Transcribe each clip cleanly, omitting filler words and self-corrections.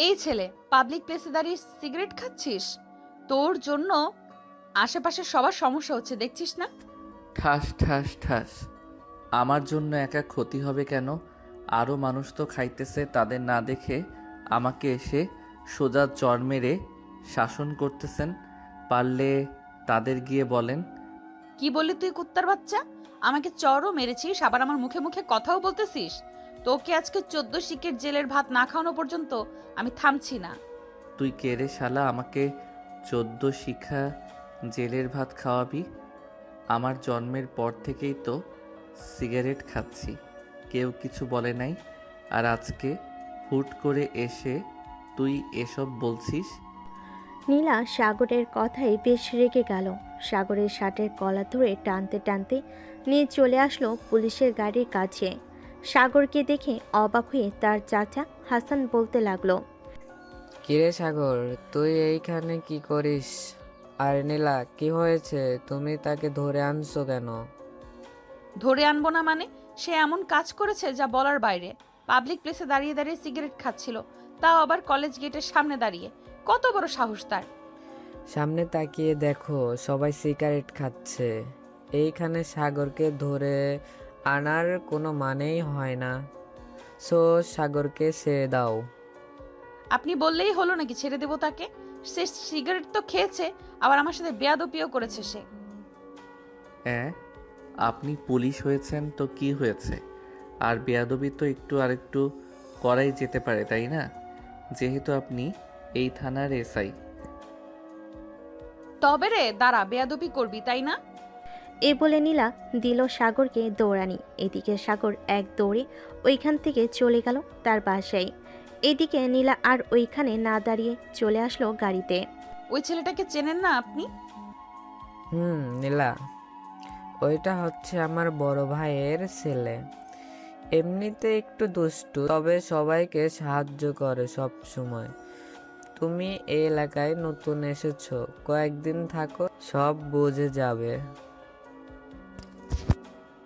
এই ছেলে, পাবলিক প্লেসে দাঁড়িয়ে সিগারেট খাচ্ছিস? তোর জন্য আশেপাশে সবার সমস্যা হচ্ছে, দেখছিস না? ঠাস ঠাস ঠাস। আমার জন্য একা ক্ষতি হবে কেন? আরও মানুষ তো খাইতেছে, তাদের না দেখে আমাকে এসে সোজা চর মেরে শাসন করতেছেন। পারলে তাদের গিয়ে বলেন। কি বললি তুই, কুত্তার বাচ্চা? আমাকে চরও মেরেছিস, আবার আমার মুখে মুখে কথাও বলতেছিস? তোকে আজকে 14 শিকের জেলের ভাত না খাওয়ানো পর্যন্ত আমি থামছি না। তুই কে রে শালা, আমাকে 14 শিখা জেলের ভাত খাওয়াবি? আমার জন্মের পর থেকেই তো সিগারেট খাচ্ছি, কেউ কিছু বলে নাই। আর আজকে হুট করে এসে তুই এসব বলছিস? নীলা সাগরের কথায় বেশ রেগে গেল। সাগরের শার্টের কলার ধরে টানতে টানতে নিয়ে চলে আসলো পুলিশের গাড়ির কাছে। সাগরকে দেখে অবাক হয়ে তার চাচা হাসান বলতে লাগলো, কিরে সাগর, তুই এইখানে কি করিস? আর নীলা, কি হয়েছে? তুমি তাকে ধরে আনছো কেন? ধরে আনবো না মানে? সে এমন কাজ করেছে যা বলার বাইরে। পাবলিক প্লেসে দাঁড়িয়ে দাঁড়িয়ে সিগারেট খাচ্ছিল, তাও আবার কলেজ গেটের সামনে দাঁড়িয়ে। কত বড় সাহস তার! সামনে তাকিয়ে দেখো, সবাই সিগারেট খাচ্ছে। এইখানে সাগরকে ধরে আনার কোনো মানেই হয় না। সো সাগরকে ছেড়ে দাও। আপনি বললেই হলো নাকি ছেড়ে দেবো তাকে? সে সিগারেট তো খেয়েছে, আবার আমার সাথে বেয়াদবিও করেছে সে। হ্যাঁ, আপনি পুলিশ হয়েছেন তো কি হয়েছে? আর বেয়াদবি তো একটু আরেকটু করাই যেতে পারে, তাই না? যেহেতু আপনি এই থানার এসআই। তবে রে দাঁড়া, বেয়াদবি করবি তাই না? এ বলে নীলা দিল সাগরকে দৌড়ানি। এদিকে সাগর এক দৌড়ে ওইখান থেকে চলে গেল তার বাসায়। এদিকে নীলা আর ওইখানে না দাঁড়িয়ে চলে আসলো গাড়িতে। ওই ছেলেটাকে চেনেন না আপনি? নীলা, ওইটা হচ্ছে আমার বড় ভাইয়ের ছেলে। এমনিতে একটু দুষ্টু, তবে সবাইকে সাহায্য করে সব সময়। তুমি এই এলাকায় নতুন এসেছো, কয়েকদিন থাকো, সব বুঝে যাবে।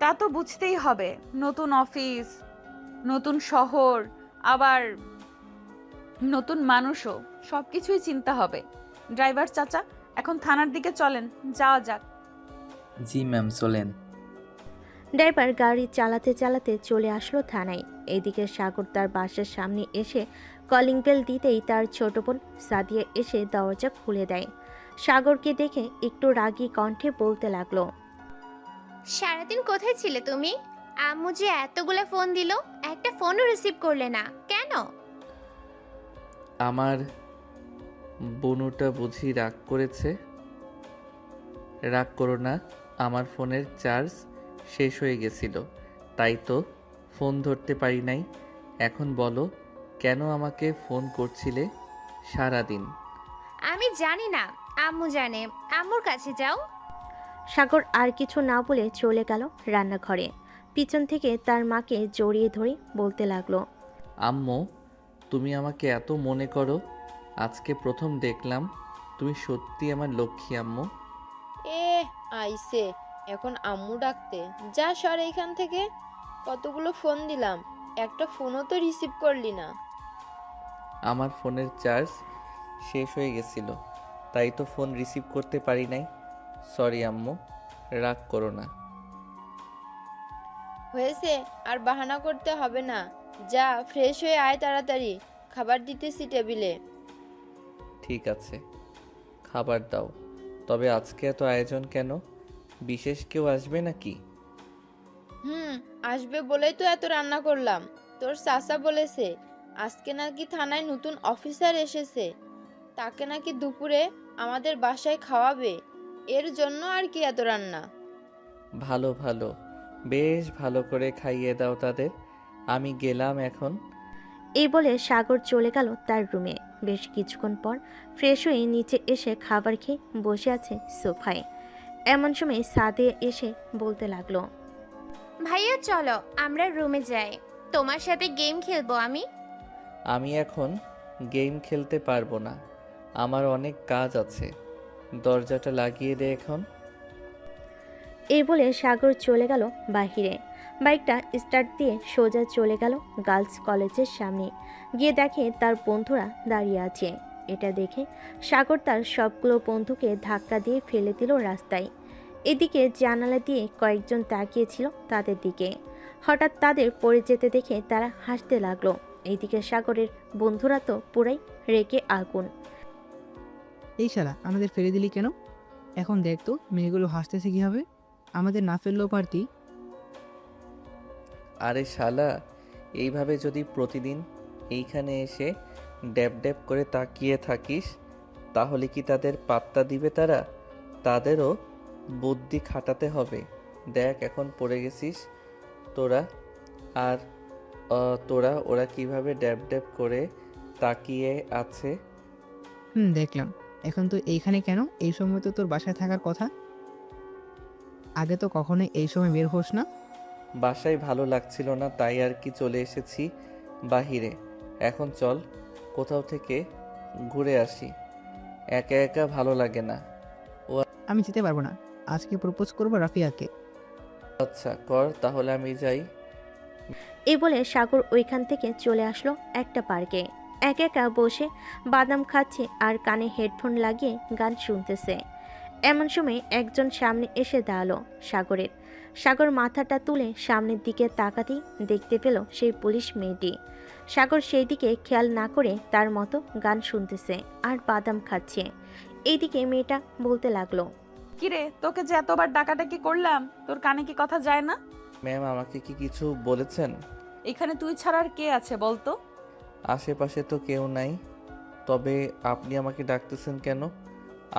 তা তো বুঝতেই হবে। নতুন অফিস, নতুন শহর, আবার নতুন মানুষও, সবকিছুই চিন্তা হবে। ড্রাইভার চাচা, এখন থানার দিকে চলেন, যাওয়া যাক। জি ম্যাম, চলেন। ড্রাইভার গাড়ি চালাতে চালাতে চলে আসলো থানায়। এদিকে সাগর তার বাসার সামনে এসে কলিং বেল দিতেই তার ছোট বোন সাদিয়া এসে দরজা খুলে দেয়। সাগরকে দেখে একটু রাগী কণ্ঠে বলতে লাগলো, সারাদিন কোথায় ছিলে তুমি? আম্মু যে এতগুলো ফোন দিল, একটা ফোনও রিসিভ করলে না কেন? আমার বনুটা বুঝি রাগ করেছে। রাগ করো না, আমার ফোনের চার্জ শেষ হয়ে গেছিল, তাই তো ফোন ধরতে পারি নাই। এখন বলো, কেন আমাকে ফোন করছিলে সারাদিন? আমি জানি না, আম্মু জানে। আম্মুর কাছে যাও। সাগর আর কিছু না বলে চলে গেল রান্নাঘরে। পিছন থেকে তার মাকে জড়িয়ে ধরে বলতে লাগলো, আম্মু, তুমি আমাকে এত মনে করো, আজকে প্রথম দেখলাম। তুমি সত্যি আমার লক্ষ্মী আম্মু। এ আইসে এখন আম্মু ডাকতে? যা সর এইখান থেকে। কতগুলো ফোন দিলাম, একটা ফোনও তো রিসিভ করলি না। আমার ফোনের চার্জ শেষ হয়ে গেছিল, তাই তো ফোন রিসিভ করতে পারি নাই। সরি আম্মু, রাগ করো না। হয়েছে, আর বাহানা করতে হবে না। যা ফ্রেশ হয়ে আয় তাড়াতাড়ি, খাবার দিতেছি টেবিলে। ঠিক আছে, খাবার দাও। তবে আজকে এত আয়োজন কেন? বিশেষ কেউ আসবে নাকি? আসবে বলেই তো এত রান্না করলাম। তোর চাচা বলেছে আজকে নাকি থানায় নতুন অফিসার এসেছে, তাকে নাকি দুপুরে আমাদের বাসায় খাওয়াবে। এর জন্য আর কি এত রান্না। ভালো ভালো, বেশ ভালো করে খাইয়ে দাও তাদের। আমি গেলাম এখন। এই বলে সাগর চলে গেল তার রুমে। বেশ কিছুক্ষণ পর ফ্রেশ হয়ে নিচে এসে খাবার খেয়ে বসে আছে সোফায়। এমন সময় সাদিয়া এসে বলতে লাগলো, ভাইয়া চলো আমরা রুমে যাই, তোমার সাথে গেম খেলবো আমি। আমি এখন গেম খেলতে পারবো না, আমার অনেক কাজ আছে। দরজাটা লাগিয়ে দে এখন। এই বলে সাগর চলে গেল বাহিরে। বাইকটা স্টার্ট দিয়ে সোজা চলে গেল গার্লস কলেজের সামনে। গিয়ে দেখে তার বন্ধুরা দাঁড়িয়ে আছে। এটা দেখে সাগর তার সবগুলো বন্ধুকে ধাক্কা দিয়ে ফেলে দিল রাস্তায়। এদিকে জানালা দিয়ে কয়েকজন তাকিয়েছিল তাদের দিকে। হঠাৎ তাদের পড়ে যেতে দেখে তারা হাসতে লাগলো। এইদিকে সাগরের বন্ধুরা তো পুরাই রেগে আগুন। এই শালা আমাদের ফেলে দিলি কেন? এখন দেখ তো মেয়েগুলো হাসতেছে কীভাবে। আমাদের না ফেললেও পারতি। আরে শালা, এইভাবে যদি প্রতিদিন এইখানে এসে ড্যাব ড্যাব করে তাকিয়ে থাকিস তাহলে কি তাদের পাত্তা দিবে তারা? তাদেরও বুদ্ধি খাটাতে হবে। দেখ এখন পড়ে গেছিস তোরা, আর ওরা কিভাবে ড্যাব ড্যাব করে তাকিয়ে আছে। দেখলাম। এখন তো এইখানে কেন? এই সময় তো তোর বাসায় থাকার কথা। আগে তো কখনোই এই সময় বের হোস না। বাসায় ভালো লাগছিল না, তাই আর কি চলে এসেছি বাহিরে। এখন চল কোথাও থেকে ঘুরে আসি, একা একা ভালো লাগে না। আমি যেতে পারবো না। আজকে প্রপোজ করবো রাফিয়াকে। আচ্ছা কর, তাহলে আমি যাই। এই বলে সাগর ওইখান থেকে চলে আসলো একটা পার্কে। একা একা বসে বাদাম খাচ্ছে আর কানে হেডফোন লাগিয়ে গান শুনতেছে। এমন সময় একজন সামনে এসে দাঁড়ালো সাগরের। সাগর মাথাটা তুলে সামনের দিকে তাকাতেই দেখতে পেল সেই পুলিশ মেয়েটি। সাগর সেই দিকে খেয়াল না করে তার মতো গান শুনতেছে আর বাদাম খাচ্ছে। এইদিকে মেয়েটা বলতে লাগলো, কিরে, তোকে যে এতবার ডাকাডাকি করলাম, তোর কানে কি কথা যায় না? ম্যাম আমাকে কি কিছু বলেছেন? এখানে তুই ছাড়া আর কে আছে বলতো? আশেপাশে তো কেউ নাই, তবে আপনি আমাকে ডাকতেছেন কেন?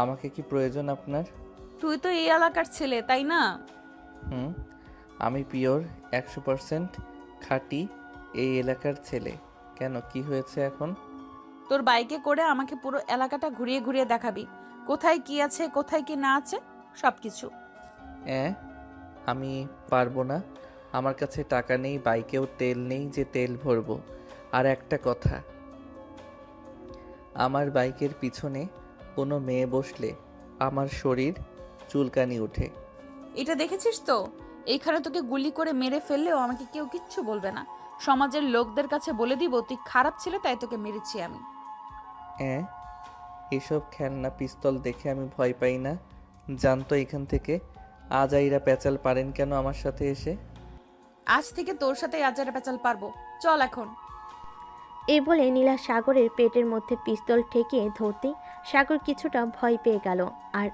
আমাকে কি প্রয়োজন আপনার? তুই তো এই এলাকার ছেলে, তাই না? হুম, আমি পিওর 100% খাঁটি এই এলাকার ছেলে। কেন, কি হয়েছে এখন? তোর বাইকে করে আমাকে পুরো এলাকাটা ঘুরিয়ে ঘুরিয়ে দেখাবি, কোথায় কি আছে কোথায় কি না আছে সবকিছু। আমি পারবো না, আমার কাছে টাকা নেই, বাইকেও তেল নেই যে তেল ভরবো। আর একটা কথা, আমার বাইকের পিছনে কোনো মেয়ে বসলে আমার শরীর চুলকানি ওঠে। এটা দেখেছিস তো, এইখানে তোকে গুলি করে মেরে ফেললেও আমাকে কেউ কিচ্ছু বলবে না। সমাজের লোকদের কাছে বলে দিব তুই খারাপ ছিলে, তাই তোকে মেরেছি আমি। এসব খেলনা পিস্তল দেখে আমি ভয় পাই না, জানতো এখান থেকে। আজাইরা পেঁচাল পারেন কেন আমার সাথে এসে? আজ থেকে তোর সাথে আজারে পেঁচাল পারবো, চল এখন। এই বলে নীলা সাগরের পেটের মধ্যে পিস্তল ঠেকিয়ে ধরতেই সাগর কিছুটা ভয় পেয়ে গেল। আর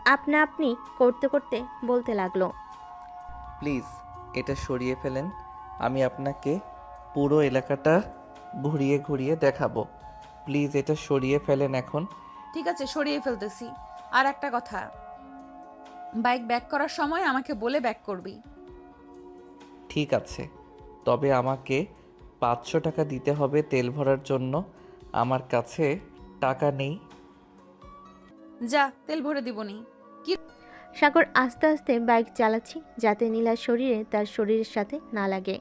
আপনা আপনি করতে করতে বলতে লাগলো, প্লিজ এটা সরিয়ে ফেলেন, আমি আপনাকে পুরো এলাকাটা ঘুরিয়ে ঘুরিয়ে দেখাবো। প্লিজ এটা সরিয়ে ফেলেন এখন। ঠিক আছে, সরিয়ে ফেলতেছি। আর একটা কথা, বাইক ব্যাক করার সময় আমাকে বলে ব্যাক করবি। ঠিক আছে, তবে আমাকে 500 টাকা দিতে হবে তেল ভরার জন্য। আমার কাছে টাকা নেই। যা, তেল ভরে দিবনি। সাগর আস্তে আস্তে বাইক চালাচ্ছি যাতে নীলার শরীরে তার শরীরের সাথে না লাগে।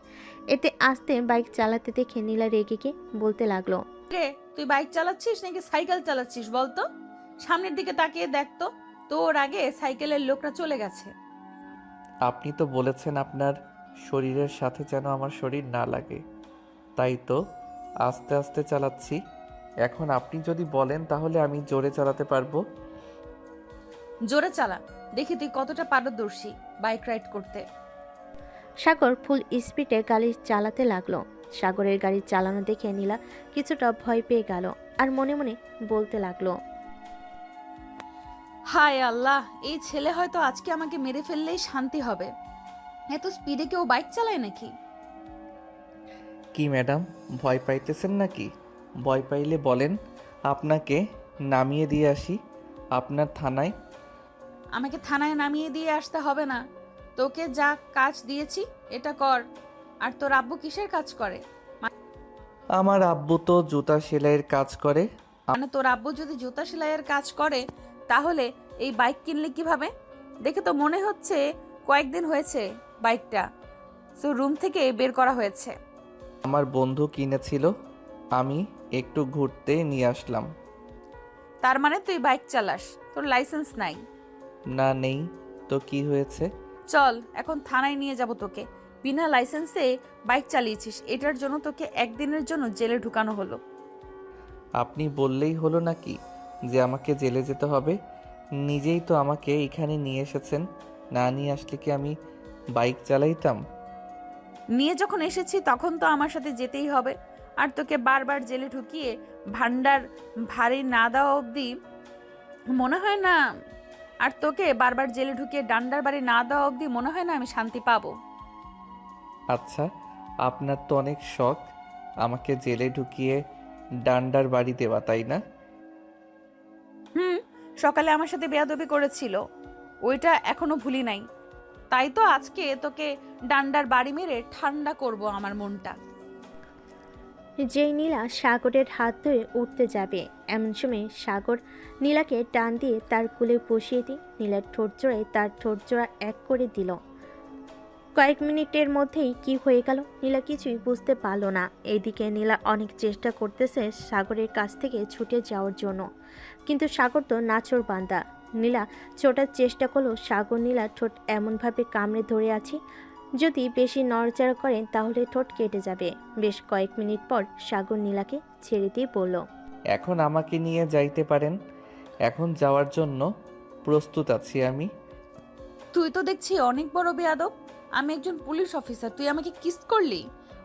এতে আস্তে বাইক চালাতে দেখে নীলা রেগে গিয়ে বলতে লাগলো, রে, তুই বাইক চালাচ্ছিস নাকি সাইকেল চালাচ্ছিস বলতো? সামনের দিকে তাকিয়ে দেখ তো, তোর আগে সাইকেলের লোকটা চলে গেছে। আপনি তো বলেছেন আপনার শরীরের সাথে যেন আমার শরীর না লাগে, তাই তো আস্তে আস্তে চালাচ্ছি। এখন আপনি যদি বলেন তাহলে আমি জোরে চালাতে পারবো। জোরে চালা, দেখি তুই কতটা পারদর্শী বাইক রাইড করতে। সাগর ফুল স্পিডে গাড়ি চালাতে লাগলো। সাগরের গাড়ি চালানো দেখে নীলা কিছুটা ভয় পেয়ে গেল আর মনে মনে বলতে লাগলো, হায় আল্লাহ, এই ছেলে হয়তো আজকে আমাকে মেরে ফেললেই শান্তি হবে। এত স্পিডে কেউ বাইক চালায় নাকি? কি ম্যাডাম, ভয় পাইতেছেন নাকি? ভয় পাইলে বলেন, আপনাকে নামিয়ে দিয়ে আসি আপনার থানায়। আমাকে থানায় নামিয়ে দিয়ে আসতে হবে না, তোকে যা কাজ দিয়েছি এটা কর। আর তোর আব্বু কিসের কাজ করে? আমার আব্বু তো জুতা সেলাইয়ের কাজ করে। মানে তোর আব্বু যদি জুতা সেলাইয়ের কাজ করে তাহলে এই বাইক কিনলে কিভাবে? দেখে তো মনে হচ্ছে কয়েকদিন হয়েছে বাইকটা রুম থেকে বের করা হয়েছে। আমার বন্ধু কিনেছিল, আমি একটু ঘুরতে নিয়ে আসলাম। তার মানে তুই বাইক চালাস, তোর লাইসেন্স নাই? না নেই তো কি হয়েছে? চল এখন থানায় নিয়ে যাব তোকে। বিনা লাইসেন্সে বাইক চালিয়েছিস, এটার জন্য তোকে একদিনের জন্য জেলে ঢুকানো হলো। আপনি বললেই হলো নাকি যে আমাকে জেলে যেতে হবে? নিজেই তো আমাকে এখানে নিয়ে এসেছেন, না নিয়ে আসলে কি আমি বাইক চালাইতাম? নিয়ে যখন এসেছি তখন তো আমার সাথে যেতেই হবে। আর তোকে বারবার জেলে ঢুকিয়ে ভান্ডার ভারী না দেওয়া অবধি মনে হয় না, আর তোকে বারবার জেলে ঢুকিয়ে ডান্ডার বাড়ি না দেওয়া অবধি মনে হয় না আমি শান্তি পাবো। আচ্ছা, আপনার তো অনেক শখ আমাকে জেলে ঢুকিয়ে ডান্ডার বাড়ি দেওয়া, তাই না? হুম, সকালে আমার সাথে বেয়াদবি করেছিল, ওইটা এখনো ভুলি নাই। তাই তো আজকে তোকে ডান্ডার বাড়ি মেরে ঠান্ডা করব আমার মনটা। যেই নীলা সাগরের হাত ধরে উঠতে যাবে, এমন সময় সাগর নীলাকে টান দিয়ে তার কোলে বসিয়ে দিয়ে নীলার ঠোঁট জোড়ায় তার ঠোঁট জোড়া এক করে দিল। কয়েক মিনিটের মধ্যেই কি হয়ে গেল নীলা কিছুই বুঝতে পারল না। এইদিকে নীলা অনেক চেষ্টা করতেছে সাগরের কাছ থেকে ছুটে যাওয়ার জন্য, কিন্তু সাগর তো নাছোড় বান্দা। নীলা ছোটার চেষ্টা করলো, সাগর নীলার ঠোঁট এমনভাবে কামড়ে ধরে আছে, যদি বেশি নড়াচড়া করেন তাহলে ঠোঁট কেটে যাবে। বেশ কয়েক মিনিট পর সাগর নীলাকে ছেড়ে দিয়ে বলল, এখন আমাকে নিয়ে যাইতে পারেন, এখন যাওয়ার জন্য প্রস্তুত আছি আমি। তুই তো দেখছি অনেক বড় বেয়াদব। আমি একজন পুলিশ অফিসার, তুই আমাকে কিস করলি?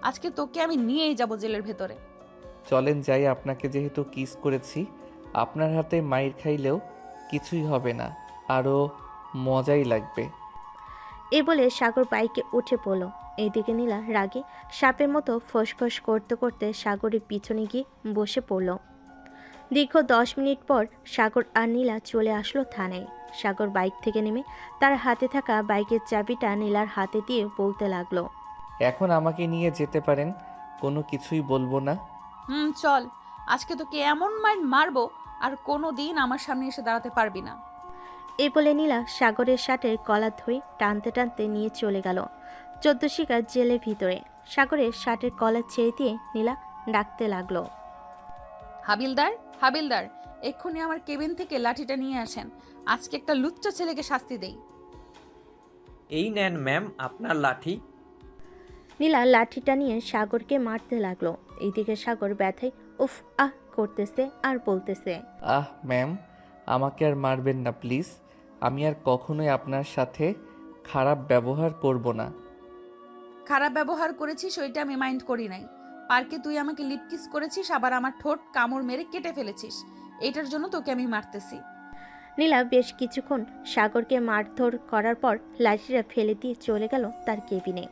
আজকে তোকে আমি নিয়েই যাব জেলের ভেতরে। চলেন যাই, আপনাকে যেহেতু কিস করেছি আপনার হাতে মাইর খাইলেও কিছুই হবে না, আরও মজাই লাগবে। এই বলে সাগর বাইকে উঠে পড়ল। এইদিকে নীলা রাগে সাপের মতো ফোঁস করতে করতে সাগরের পিছনে গিয়ে বসে পড়ল। দীর্ঘ 10 মিনিট পর সাগর আর নীলা চলে আসলো থানায়। সাগর বাইক থেকে নেমে তার হাতে থাকা বাইকের চাবিটা নীলার হাতে দিয়ে বলতে লাগলো, এখন আমাকে নিয়ে যেতে পারেন, কোনো কিছুই বলবো না। চল, আজকে তোকে এমন মার মারবো আর কোনো দিন আমার সামনে এসে দাঁড়াতে পারবি না। এই বলে নীলা সাগরের শার্টের কলার ধরে টানতে টানতে নিয়ে চলে গেল 14 শিকার জেলের ভিতরে। সাগরের শার্টের কলার ছেড়ে দিয়ে নীলা ডাকতে লাগলো, হাবিলদার, হাবিলদার, এক্ষুনি আমার কেবিন থেকে লাঠিটা নিয়ে আসেন। আজকে একটা লুচ্চা ছেলেকে শাস্তি দেই। এই নেন ম্যাম আপনার লাঠি। নীলা লাঠিটা নিয়ে সাগরকে মারতে লাগলো। এইদিকে সাগর ব্যথায় উফ আহ করতেছে আর বলতেছে, আহ ম্যাম, আমাকে আর মারবেন না প্লিজ, আমি আর কখনোই আপনার সাথে খারাপ ব্যবহার করব না। খারাপ ব্যবহার করেছিস ওইটা আমি মাইন্ড করি নাই। পার্কে তুই আমাকে লিপকিস করেছিস, আবার আমার ঠোঁট কামড় মেরে কেটে ফেলেছিস, এটার জন্য তোকে আমি মারতেছি। নীলা বেশ কিছুক্ষণ সাগরকে মারধর করার পর লাঠিটা ফেলে দিয়ে চলে গেল তার কেবিনে।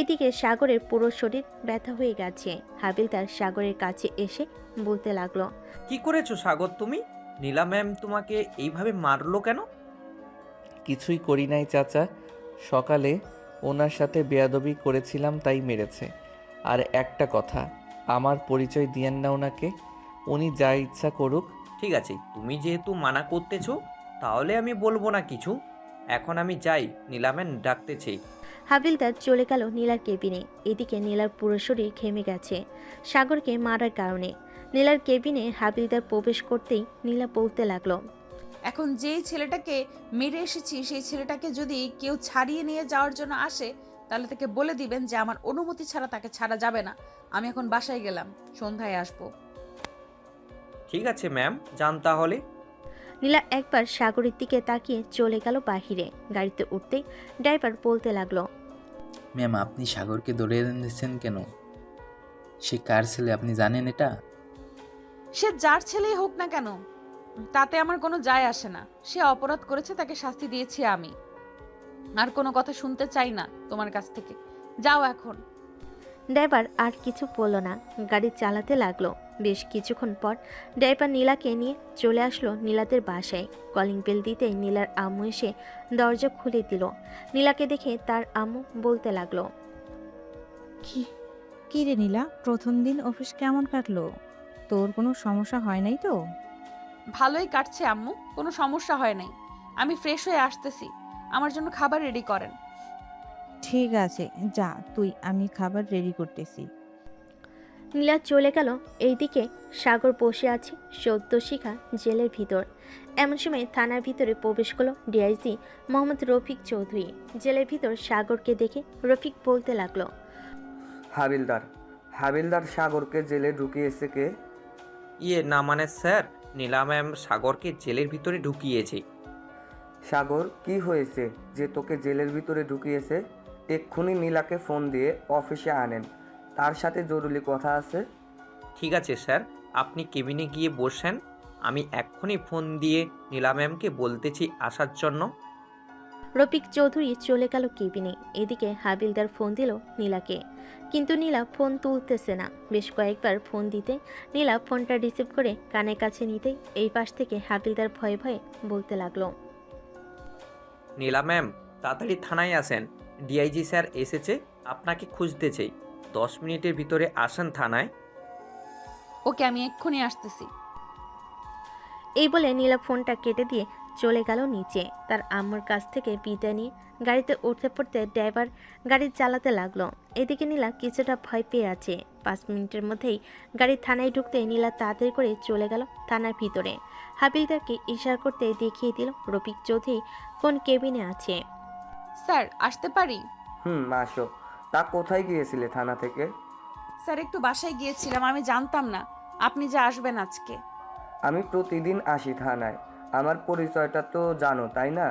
এদিকে সাগরের পুরো শরীর ব্যথা হয়ে গেছে। হাবিলদার সাগরের কাছে এসে বলতে লাগলো, কি করেছো সাগর তুমি? নীলা ম্যাম তোমাকে এইভাবে মারলো কেন? কিছুই করি নাই চাচা, সকালে ওনার সাথে বেয়াদবি করেছিলাম তাই মেরেছে। আর একটা কথা, আমার পরিচয় দিয়েন না ওনাকে, উনি যা ইচ্ছা করুক। ঠিক আছে, তুমি যেহেতু মানা করতেছো তাহলে আমি বলবো না কিছু। এখন আমি যাই, নীলা ম্যাম ডাকতেছে। হাবিলদার চলে গেল নীলার কেবিনে। এদিকে নীলার পুরো শরীর ঘেমে গেছে সাগরকে মারার কারণে। নীলার কেবিনে হাবিলদার প্রবেশ করতেই নীলা বলতে লাগলো, এখন যেই ছেলেটাকে মেরে এসেছি সেই ছেলেটাকে যদি কেউ ছাড়িয়ে নিয়ে যাওয়ার জন্য আসে তাহলে তাকে বলে দিবেন যে আমার অনুমতি ছাড়া তাকে ছাড়া যাবে না। আমি এখন বাসায় গেলাম, সন্ধ্যায় আসবো। ঠিক আছে ম্যাম, যান তাহলে। নীলা একবার সাগরের দিকে তাকিয়ে চলে গেল বাহিরে। গাড়িতে উঠতেই ড্রাইভার বলতে লাগলো, ম্যাম আপনি সাগরকে ধরে এনেছেন কেন? সে কার ছেলে আপনি জানেন এটা? সে যার ছেলেই হোক না কেন তাতে আমার কোনো যায় আসে না। সে অপরাধ করেছে, তাকে শাস্তি দিয়েছি আমি। আর কোনো কথা শুনতে চাই না তোমার কাছ থেকে, যাও এখন। ড্রাইভার আর কিছু বলল না, গাড়ি চালাতে লাগলো। বেশ কিছুক্ষণ পর ড্রাইভার নীলাকে নিয়ে চলে আসলো নীলাদের বাসায়। কলিং বেল দিতেই নীলার আম্মু এসে দরজা খুলে দিল। নীলাকে দেখে তার আম্মু বলতে লাগলো, কি রে নীলা, প্রথম দিন অফিস কেমন কাটলো? তোর কোনো সমস্যা হয় নাই তো? ভালোই কাটছে আম্মু, কোনো সমস্যা হয় নাই। আমি ফ্রেশ হয়ে আসতেছি, আমার জন্য খাবার রেডি করেন। ঠিক আছে যা তুই, আমি খাবার রেডি করতেছি। নীলা চলে গেল। এইদিকে সাগর বসে আছে সদ্য শিখা জেলের ভিতর। এমন সময় থানার ভিতরে প্রবেশ করলো ডিআইজি মোহাম্মদ রফিক চৌধুরী। জেলের ভিতর সাগরকে দেখে রফিক বলতে লাগলো, হাবিলদার হাবিলদার সাগরকে জেলে ঢুকিয়েছে কে? না মানে স্যার, নীলা ম্যাম সাগরকে জেলের ভিতরে ঢুকিয়েছে। সাগর, কি হয়েছে যে তোকে জেলের ভিতরে ঢুকিয়েছে? এক্ষুনি নীলাকে ফোন দিয়ে অফিসে আনেন, তার সাথে জরুরি কথা আছে। ঠিক আছে স্যার, আপনি কেবিনে গিয়ে বসেন, আমি এক্ষুনি ফোন দিয়ে নীলা ম্যামকে বলতেছি আসার জন্য। রফিক চৌধুরী চলে গেল কেবিনে। এদিকে হাবিলদার ফোন দিল নীলাকে, কিন্তু নীলা ফোন তুলতেছে না। বেশ কয়েকবার ফোন দিতে নীলা ফোনটা রিসিভ করে কানের কাছে নিতেই এই পাশ থেকে হাবিলদার ভয়ে ভয়ে বলতে লাগলো, নীলা ম্যাম তাড়াতাড়ি থানায় আসেন, ডিআইজি স্যার এসেছে, আপনাকে খুঁজতেছে। 10 মিনিটের ভিতরে আসেন থানায়। ওকে, আমি এক্ষুনি আসতেছি। এই বলে নীলা ফোনটা কেটে দিয়ে চলে গেল নিচে। তার আম্মুর কাছ থেকে বিদায় নিয়ে গাড়িতে উঠতে পড়তে ড্রাইভার গাড়ি চালাতে লাগলো। এদিকে নীলা কিছুটা ভয় পেয়ে আছে। 5 মিনিটের মধ্যেই গাড়ি থানায় ঢুকতে নীলা তাড়াতাড়ি করে চলে গেল থানার ভিতরে। হাবিলদারকে ইশারা করতে দেখিয়ে দিল রফিক চৌধুরী কোন কেবিনে আছে। স্যার, আসতে পারি? আসো। তা কোথায় গিয়েছিলে থানা থেকে? স্যার, একটু বাসায় গিয়েছিলাম, আমি জানতাম না আপনি যে আসবেন আজকে। আমি প্রতিদিন আসি থানায়, আমার পরিচয়টা তো জানো তাই না?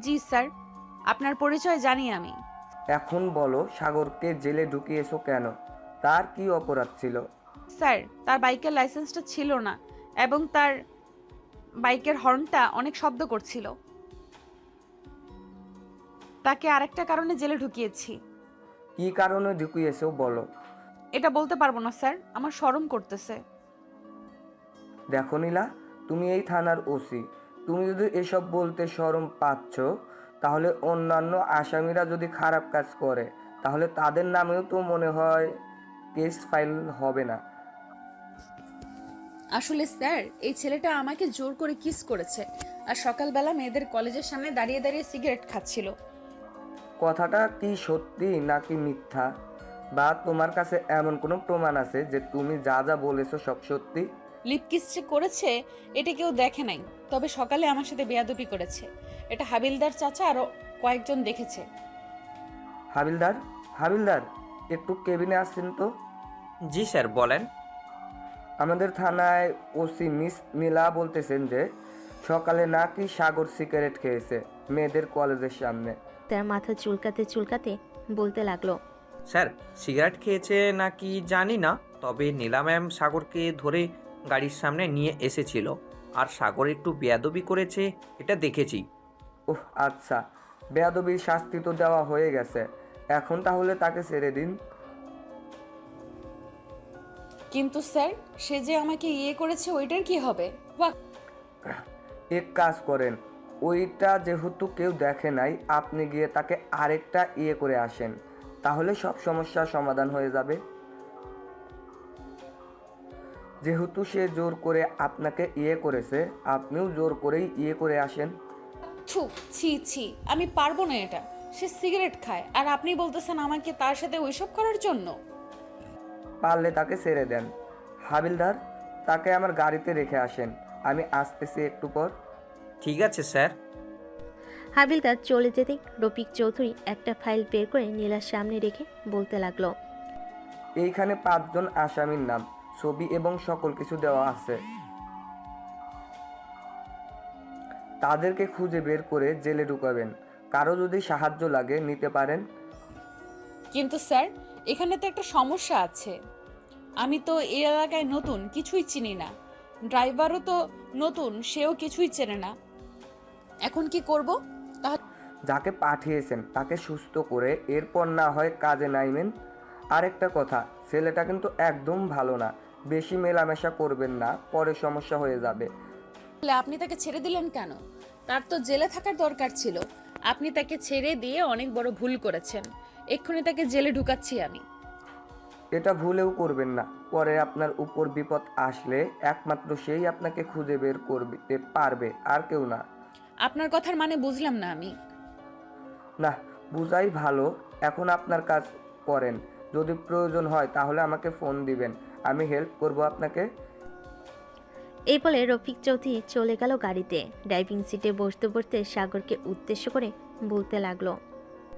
জি স্যার, আপনার পরিচয় জানি আমি। এখন বলো, সাগরকে জেলে ঢুকিয়েছো কেন? তার কি অপরাধ ছিল? স্যার, তার বাইকের লাইসেন্সটা ছিল না এবং তার বাইকের হর্নটা অনেক শব্দ করছিল। তাকে আরেকটা কারণে জেলে ঢুকিয়েছি। কি কারণে ঢুকিয়েছো বলো। এটা বলতে পারবো না স্যার, আমার শরম করতেছে। দেখো নীলা, তুমি এই থানার ওসি, তুমি যদি এসব বলতে শরম পাচ্ছ, তাহলে অন্যান্য আসামিরা যদি খারাপ কাজ করে তাহলে তাদের নামেও তো মনে হয় কেস ফাইল হবে না। আসলে স্যার, এই ছেলেটা আমাকে জোর করে কিস করেছে আর সকালবেলা মেয়েদের কলেজের সামনে দাঁড়িয়ে দাঁড়িয়ে সিগারেট খাচ্ছিল। কথাটা কি সত্যি নাকি মিথ্যা? বা তোমার কাছে এমন কোনো প্রমাণ আছে যে তুমি যা যা বলেছো সব সত্যি? লিপ কিস যে করেছে এটা কেউ দেখে নাই, তবে সকালে আমার সাথে বেয়াদবি করেছে। এটা হাবিলদার চাচা আরো কয়েকজন দেখেছে। হাবিলদার, হাবিলদার, একটু কেবিনে আসছেন তো? জি স্যার, বলেন। আমাদের থানায় ওসি মিস নীলা বলতেছেন যে সকালে নাকি সাগর সিগারেট খেয়েছে মেয়েদের কলেজের সামনে। তার মাথা চুলকাতে চুলকাতে বলতে লাগলো, স্যার, সিগারেট খেয়েছে নাকি জানি না, তবে নীলা ম্যাম সাগরকে ধরে গাড়ির সামনে নিয়ে এসেছিল আর সাগর একটু বেয়াদবি করেছে, এটা দেখেছি। ওহ আচ্ছা, বেয়াদবির শাস্তি তো দেওয়া হয়ে গেছে, এখন তাহলে তাকে ছেড়ে দিন। কিন্তু স্যার, সে যে আমাকে ইয়ে করেছে ওইটার কি হবে? বাহ! এক কাজ করেন, ওইটা যেহেতু কেউ দেখে নাই, আপনি গিয়ে তাকে আরেকটা ইয়ে করে আসেন, তাহলে সব সমস্যার সমাধান হয়ে যাবে। যেহেতু সে জোর করে আপনাকে ইয়ে করেছে, আপনিও জোর করেই ইয়ে করে আসেন। থু, ছি ছি, আমি পারবো না এটা। সে সিগারেট খায় আর আপনি বলতেছেন আমাকে তার সাথে ওইসব করার জন্য? পারলে তাকে ছেড়ে দেন। হাবিলদার, তাকে আমার গাড়িতে রেখে আসেন, আমি আসতেছি একটু পর। ঠিক আছে স্যার। হাবিলদার চলে যেতেই রফিক চৌধুরী একটা ফাইল বের করে নীলার সামনে রেখে বলতে লাগলো, এইখানে 5 জন আসামির নাম, ছবি এবং সকল কিছু দেওয়া আছে। তাদেরকে খুঁজে বের করে জেলে ঢুকাবেন। কারো যদি সাহায্য লাগে নিতে পারেন। কিন্তু স্যার, এখানে তো একটা সমস্যা আছে। আমি তো এই এলাকায় নতুন, কিছুই চিনি না। ড্রাইভারও তো নতুন, সেও কিছুই চেনে না। এখন কি করব? যাকে পাঠিয়েছেন তাকে সুস্থ করে এরপর না হয় কাজে নাইবেন। আরেকটা কথা, ছেলেটা কিন্তু একদম ভালো না, বেশি মেলামেশা করবেন না, পরে সমস্যা হয়ে যাবে। তাহলে আপনি তাকে ছেড়ে দিলেন কেন? তার তো জেলে থাকার দরকার ছিল। আপনি তাকে ছেড়ে দিয়ে অনেক বড় ভুল করেছেন। এক্ষুনি তাকে জেলে ঢুকাচ্ছি আমি। এটা ভুলেও করবেন না, পরে আপনার উপর বিপদ আসলে একমাত্র সেই আপনাকে খুঁজে বের করতে পারবে, আর কেউ না। আপনার কথার মানে বুঝলাম না আমি। না, বুঝাই ভালো। এখন আপনার কাজ করেন, যদি প্রয়োজন হয় তাহলে আমাকে ফোন দিবেন, আমি হেল্প করব আপনাকে। এই বলে রফিক চৌধুরী চলে গেল গাড়িতে। ড্রাইভিং সিটে বসতে বসতে সাগরকে উদ্দেশ্য করে বলতে লাগলো,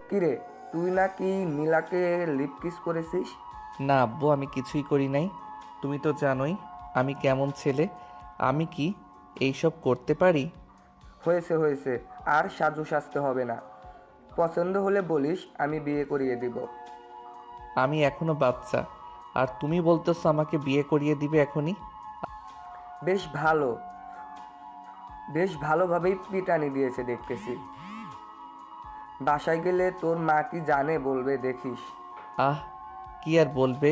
কিরে, তুই নাকি নীলাকে লিপ কিস করেছিস? না আব্বু, আমি কিছুই করি নাই। তুমি তো জানোই আমি কেমন ছেলে। আমি কি এইসব করতে পারি? হয়েছে হয়েছে, আর সাজু সাজতে হবে না। পছন্দ হলে বলিস, আমি বিয়ে করিয়ে দিব। আমি এখনো বাচ্চা, আর তুমি বলতেছো আমাকে বিয়ে করিয়ে দিবে এখনই? বেশ ভালো, বেশ ভালোভাবেই পিটানি দিয়েছে দেখতেছি। বাসায় গেলে তোর মা কি জানে বলবে দেখিস। আহ, কি আর বলবে,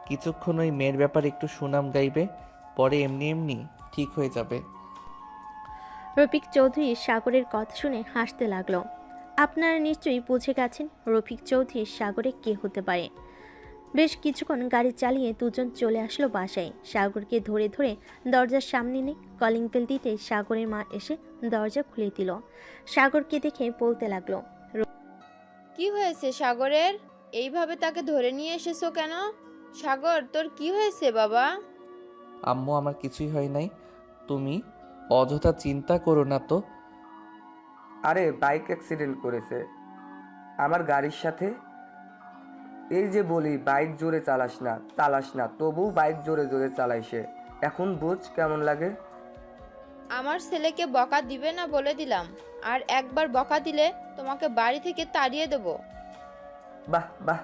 কিছুক্ষণ ওই মেয়ের ব্যাপারে একটু সুনাম গাইবে, পরে এমনি এমনি ঠিক হয়ে যাবে। রফিক চৌধুরী সাগরের কথা শুনে হাসতে লাগলো। আপনারা নিশ্চয়ই বুঝে গেছেন রফিক চৌধুরী সাগরে কে হতে পারে। বেশ কিছুক্ষণ গাড়ি চালিয়ে দুজন চলে আসলো বাসায়। সাগরকে ধরে ধরে দরজার সামনে নিয়ে কলিং বেল দিতে সাগরের মা এসে দরজা খুলে দিল। সাগরকে দেখে বলতে লাগলো, কি হয়েছে সাগরের? এইভাবে তাকে ধরে নিয়ে এসেছো কেন? সাগর, তোর কি হয়েছে বাবা? আম্মু, আমার কিছুই হয় নাই, তুমি অযথা চিন্তা করো না তো। আরে বাইক অ্যাক্সিডেন্ট করেছে আমার গাড়ির সাথে। এই যে বলি বাইক জোরে চালাস না, তবু বাইক জোরে জোরে চালাই সে। এখন বুঝ কেমন লাগে। আমার ছেলেকে বকা দিবে না বলে দিলাম, আর একবার বকা দিলে তোমাকে বাড়ি থেকে তাড়িয়ে দেব। বাহ বাহ,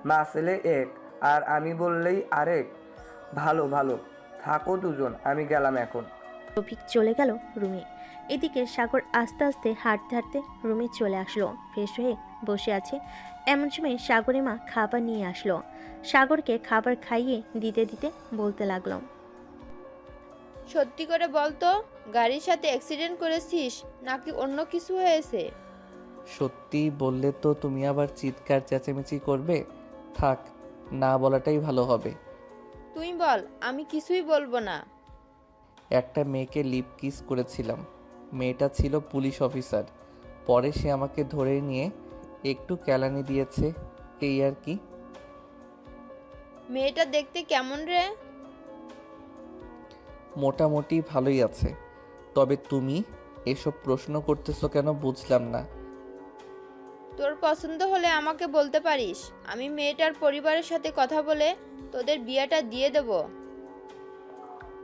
মা ছেলে এক, আর আমি বললেই আরেক। ভালো ভালো, থাকো দুজন, আমি গেলাম এখন। রফিক চলে গেল রুমে। এদিকে সাগর আস্তে আস্তে হাঁটতে হাঁটতে রুমে চলে আসলো। ফ্রেশ হয়ে বসে আছে এমন সময় সাগরের মা খাবার নিয়ে আসলো। সাগরকে খাবার খাইয়ে দিতে দিতে বলতে লাগলো, সত্যি করে বল তো, গাড়ির সাথে অ্যাক্সিডেন্ট করেছিস নাকি অন্য কিছু হয়েছে? সত্যি বললে তো তুমি আবার চিৎকার চেঁচামেচি করবে। থাক, না বলাটাই ভালো হবে। তুই বল, আমি কিছুই বলবো না। একটা মেয়েকে লিপ কিস করেছিলাম। মেয়েটা ছিল পুলিশ অফিসার। পরে সে আমাকে ধরে নিয়ে একটু কেলানি দিয়েছে, এই আর কি। মেয়েটা দেখতে কেমন রে? মোটামুটি ভালোই আছে। তবে তুমি এসব প্রশ্ন করতেছো কেন বুঝলাম না। তোর পছন্দ হলে আমাকে বলতে পারিস, আমি মেয়েটার পরিবারের সাথে কথা বলে তোদের বিয়েটা দিয়ে দেব।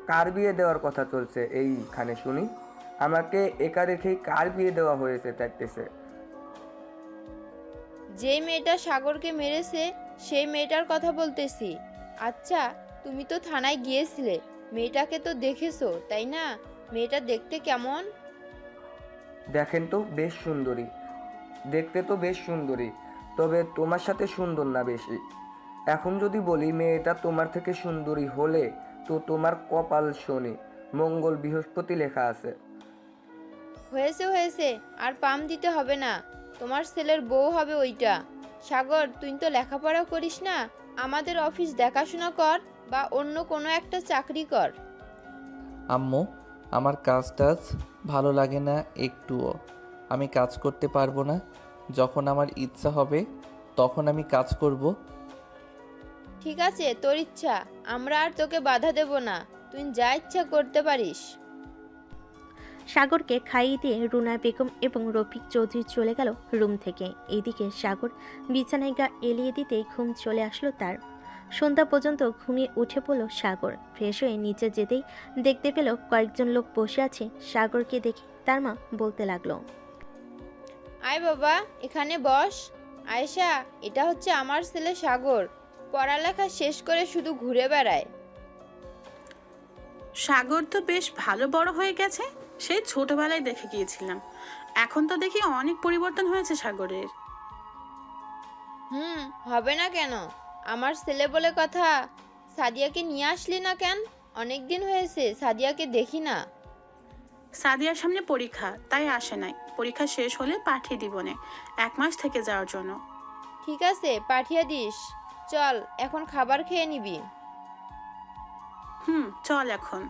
কার বিয়ে দেওয়ার কথা চলছে এইখানে শুনি? আমাকে একা রেখেই কার বিয়ে দেওয়া হয়েছে দেখতেছে? যেই মেয়েটা সাগরকে মেরেছে সেই মেয়েটার কথা বলতেছি। আচ্ছা, তুমি তো থানায় গিয়েছিলে, মেয়েটাকে তো দেখেছো তাই না? মেয়েটা দেখতে কেমন? দেখেন তো, বেশ সুন্দরী, দেখতে তো বেশ সুন্দরী, তবে তোমার সাথে সুন্দর না বেশি। এখন যদি বলি মেয়েটা তোমার থেকে সুন্দরী হলে তো তোমার কপাল শনি, মঙ্গল বৃহস্পতি লেখা আছে। হয়েছে হয়েছে, আর পাম দিতে হবে না, তোমার ছেলের বউ হবে ওইটা। সাগর, তুই তো লেখাপড়া করিস না, আমাদের অফিস দেখাশোনা কর বা অন্য কোনো একটা চাকরি কর। আম্মু, আমার কাজ টাজ ভালো লাগে না একটুও। আমি কাজ করতে পারবো না। যখন আমার ইচ্ছা হবে তখন আমি কাজ করব। ঠিক আছে, তোর ইচ্ছা, আমরা আর তোকে বাধা দেব না, তুই যা ইচ্ছা করতে পারিস। সাগরকে খাইয়ে দিয়ে রুনা বেগম এবং রফিক চৌধুরী চলে গেল রুম থেকে। এইদিকে সাগর বিছানায় গা এলিয়ে দিতেই ঘুম চলে আসলো তার। সন্ধ্যা পর্যন্ত ঘুমিয়ে উঠে পড়ল সাগর। ফ্রেশ হয়ে নিচে যেতেই দেখতে পেল কয়েকজন লোক বসে আছে। সাগরকে দেখে তার মা বলতে লাগলো, আয় বাবা, এখানে বস। আয়েশা, এটা হচ্ছে আমার ছেলে সাগর, পড়ালেখা শেষ করে শুধু ঘুরে বেড়ায়। সাগর তো বেশ ভালো বড় হয়ে গেছে, সেই ছোটবেলায় দেখে গিয়েছিলাম। এখন তো দেখি অনেক পরিবর্তন হয়েছে সাগরের। হবে না কেন? আমার ছেলে বলে কথা। সাদিয়াকে নিয়ে আসলি না কেন? অনেক দিন হয়েছে সাদিয়াকে দেখি না। সাদিয়ার সামনে পরীক্ষা, তাই আসে নাই। পরীক্ষা শেষ হলে পাঠিয়ে দিবনে, 1 মাস থেকে যাওয়ার জন্য। ঠিক আছে, পাঠিয়ে দিস। চল, এখন খাবার খেয়ে নিবি। চল এখন।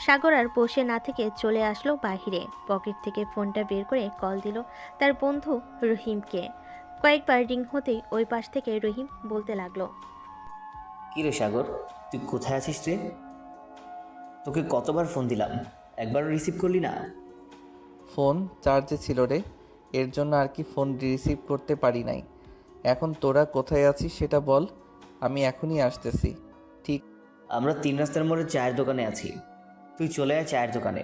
সাগর আর বসে না থেকে চলে আসলো বাহিরে। পকেট থেকে ফোনটা বের করে কল দিল তার বন্ধু রহিমকে। কয়েকবার রিং হতেই ওই পাশ থেকে রহিম বলতে লাগলো, কি রে সাগর, তুই কোথায় আছিস রে? তোকে কতবার ফোন দিলাম, একবারও রিসিভ করলি না। ফোন চার্জে ছিল রে, এর জন্য আর কি ফোন রিসিভ করতে পারি নাই। এখন তোরা কোথায় আছিস সেটা বল, আমি এখনই আসতেছি। আমরা 3 রাস্তার মোড়ে চায়ের দোকানে আছি, তুই চলে আয় চায়ের দোকানে।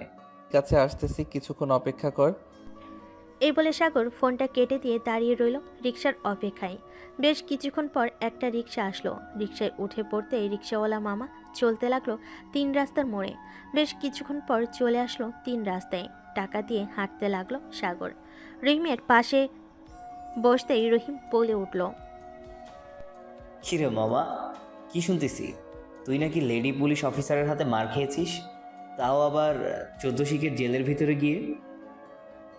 কাছে আসতেছি, কিছুক্ষণ অপেক্ষা কর। এই বলে সাগর ফোনটা কেটে দিয়ে দাঁড়িয়ে রইল রিকশার অপেক্ষায়। বেশ কিছুক্ষণ পর একটা রিকশা আসলো। রিকশায় উঠে পড়তেই রিকশাওয়ালা মামা চলতে লাগলো 3 রাস্তার মোড়ে। বেশ কিছুক্ষণ পর চলে আসলো 3 রাস্তায়। টাকা দিয়ে হাঁটতে লাগলো সাগর। রহিমের পাশে বসতেই রহিম বলে উঠল, কি রে মামা, কি শুনতেছি? তুই নাকি লেডি পুলিশ অফিসারের হাতে মার খেয়েছিস, তাও আবার 14 শিখের জেলের ভিতরে গিয়ে।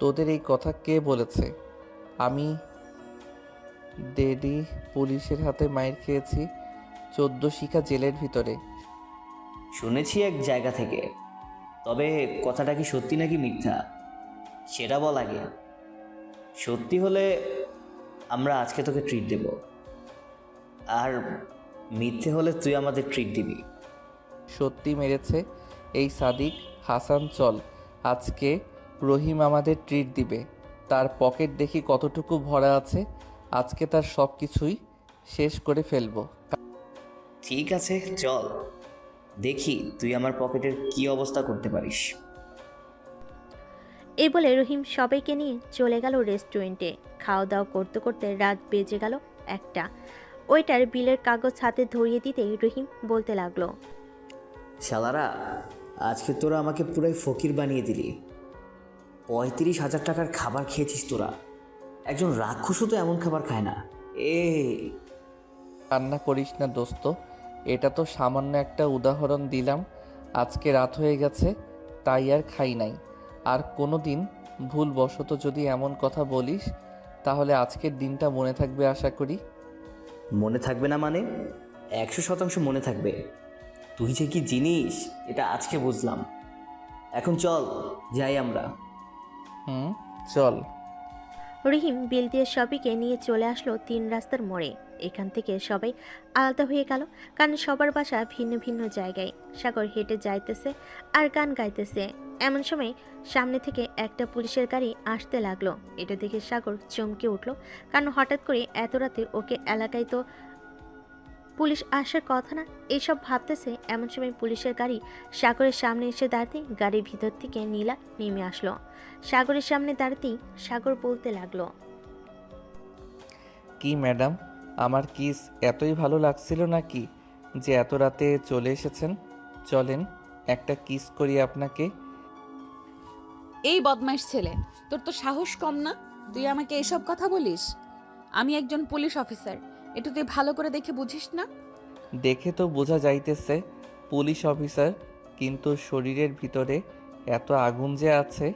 তোদের এই কথা কে বলেছে? আমি ডেডি পুলিশের হাতে মাইর খেয়েছি 14 শিখা জেলের ভিতরে? শুনেছি এক জায়গা থেকে, তবে কথাটা কি সত্যি নাকি মিথ্যা সেটা বল আগে। সত্যি হলে আমরা আজকে তোকে ট্রিট দেব, আর মিথ্যে হলে তুই আমাদের ট্রিট দিবি। সত্যি মেরেছে এই সাদিক হাসান। চল, আজকে রহিম আমাদের ট্রিট দিবে। তার পকেট দেখি কতটুকু ভরা আছে, আজকে তার সব কিছুই শেষ করে ফেলবো। ঠিক আছে চল, দেখি তুই আমার পকেটের কি অবস্থা করতে পারিস। এই বলে রহিম সবাইকে নিয়ে চলে গেল রেস্টুরেন্টে। খাওয়া দাওয়া করতে করতে রাত বেজে গেল 1টা। ওইটার বিলের কাগজ হাতে ধরিয়ে দিতেই রহিম বলতে লাগলো, শালারা, আজকে তোরা আমাকে পুরাই ফকির বানিয়ে দিলি। 35,000 টাকার খাবার খেয়েছিস তোরা। একজন রাক্ষসও তো এমন খাবার খায় না। কান্না করিস না দোস্ত, এটা তো সামান্য একটা উদাহরণ দিলাম। আজকে রাত হয়ে গেছে তাই আর খাই নাই। আর কোনো দিন ভুলবশত যদি এমন কথা বলিস তাহলে আজকের দিনটা মনে থাকবে আশা করি। মনে থাকবে না মানে? 100% মনে থাকবে। তুই যে কি জিনিস এটা আজকে বুঝলাম। এখন চল যাই আমরা। চল। রহিম বিল দিয়ে সবাইকে নিয়ে চলে আসলো 3 রাস্তার মোড়ে। এখান থেকে সবাই আলাদা হয়ে গেল, কারণ সবার বাসা ভিন্ন ভিন্ন জায়গায়। সাগর হেঁটে যাইতেছে আর গান গাইতেছে। এমন সময় সামনে থেকে একটা পুলিশের গাড়ি আসতে লাগলো। এটা দেখে সাগর চমকে উঠল, কারণ হঠাৎ করে এত রাতে ওকে এলাকায় তো পুলিশ আসার কথা না। এইসব ভাবতেছে এমন সময় পুলিশের গাড়ি সাগরের সামনে এসে দাঁড়াতেই গাড়ির ভিতর থেকে নীলা নেমে আসলো। সাগরের সামনে দাঁড়াতেই সাগর বলতে লাগলো, কি ম্যাডাম, আমার কিস এতই ভালো লাগছিল নাকি যে এত রাতে চলে এসেছেন? চলেন একটা কিস করি আপনাকে। এই বদমাইশ ছেলে, তোর তো সাহস কম না? তুই আমাকে এসব কথা বলিস? আমি একজন পুলিশ অফিসার, এটা তুই ভালো করে দেখে বুঝিস না? দেখে তো বোঝা যাইতেছে পুলিশ অফিসার, কিন্তু শরীরের ভিতরে এত আগুন যে আছে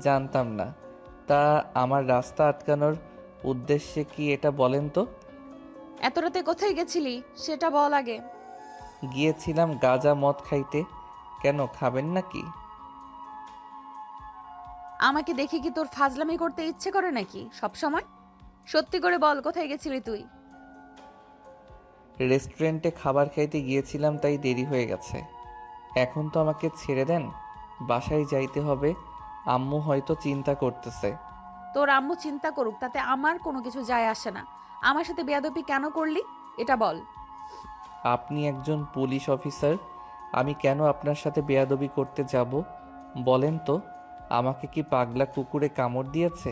জানতাম না। তা আমার রাস্তা আটকানোর উদ্দেশ্যে কি এটা বলেন তো? এত রাতে কোথায় গেছিলি সেটা বল আগে। গিয়েছিলাম গাঁজা মদ খাইতে। কেন, খাবেন নাকি? আমাকে দেখে কি তোর ফাজলামি করতে ইচ্ছে করে নাকি সব সময়? সত্যি করে বল, কোথায় গেছিলি তুই? রেস্টুরেন্টে খাবার খাইতে গিয়েছিলাম, তাই দেরি হয়ে গেছে। এখন তো আমাকে ছেড়ে দেন, বাসায় যাইতে হবে। আম্মু হয়তো চিন্তা করতেছে। তোর আম্মু চিন্তা করুক, তাতে আমার কোনো কিছু যায় আসে না। আমার সাথে বেয়াদবি কেন করলি এটা বল। আপনি একজন পুলিশ অফিসার, আমি কেন আপনার সাথে বেয়াদবি করতে যাব বলেন তো? আমাকে কি পাগলা কুকুরে কামড় দিয়েছে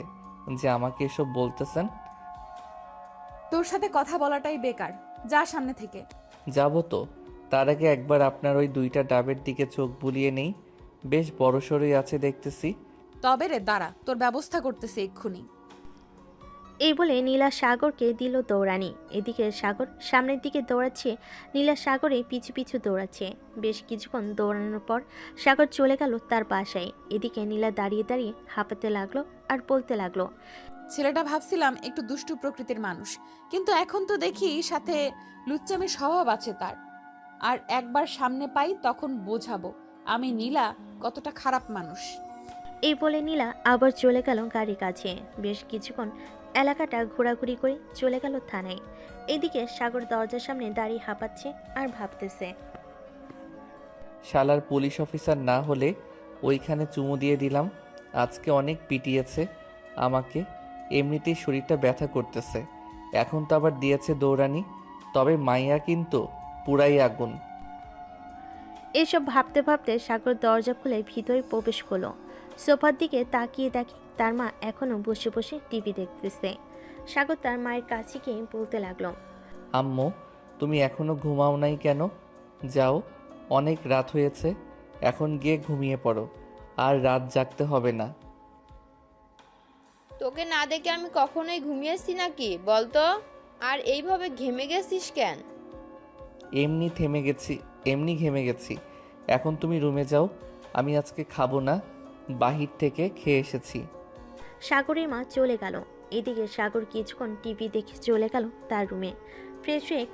যে আমাকে এসব বলতেছেন? তোর সাথে কথা বলাটাই বেকার, যা সামনে থেকে। যাব তো, তার আগে একবার আপনার ওই 2টা ডাবের দিকে চোখ বুলিয়ে নেই। বেশ বড়সড়ই আছে দেখতেছি। তবে রে দাঁড়া, তোর ব্যবস্থা করতেছি এক্ষুনি। এই বলে নীলা সাগরকে দিল দৌড়ানি। এদিকে সাগর সামনের দিকে দৌড়াচ্ছে, নীলা সাগরে পিছু পিছু দৌড়াচ্ছে। বেশ কিছুক্ষণ দৌড়ানোর পর সাগর চলে গেল তার বাসায়। এদিকে নীলা দাঁড়িয়ে দাঁড়িয়ে হাঁপাতে লাগলো আর বলতে লাগলো, ছেলেটা ভাবছিলাম একটু দুষ্টু প্রকৃতির মানুষ, কিন্তু এখন তো দেখি সাথে লুচ্চামের স্বভাব আছে তার। আর একবার সামনে পাই তখন বোঝাবো আমি নীলা কতটা খারাপ মানুষ। এই বলে নীলা আবার চলে গেল গাড়ির কাছে। বেশ কিছুক্ষণ এলাকাটা ঘোরাঘুরি করে চলে গেল থানায়। এদিকে সাগর দরজার সামনে দাঁড়িয়ে হাঁপাচ্ছে আর ভাবতেছে। শালার পুলিশ অফিসার না হলে ওইখানে চুমু দিয়ে দিলাম। আজকে অনেক পিটিয়েছে আমাকে, এমনিতেই শরীরটা ব্যথা করতেছে, এখন তো আবার দিয়েছে দৌড়ানি। তবে মাইয়া কিন্তু পুরাই আগুন। এসব ভাবতে ভাবতে সাগর দরজা খুলে ভিতরে প্রবেশ করলো। সোফার দিকে তাকিয়ে দেখে তার মা এখনো বসে বসে টিভি দেখতেছে। সাগর তার মায়ের কাছে গিয়ে বলতে লাগলো, আম্মু, তুমি এখনো ঘুমাও নাই কেন? যাও, অনেক রাত হয়েছে, এখন গিয়ে ঘুমিয়ে পড়ো, আর রাত জাগতে হবে না। তোকে না দেখে আমি কখনোই ঘুমিয়েছি নাকি বলতো? আর এইভাবে ঘেমে গেছিস কেন? এমনি ঘেমে গেছি। এখন তুমি রুমে যাও, আমি আজকে খাবো না, বাহির থেকে খেয়ে এসেছি। সাগরের মা চলে গেল। এদিকে সাগর কিছুক্ষণ টিভি দেখে চলে গেল তার রুমে। ফ্রেশ হয়ে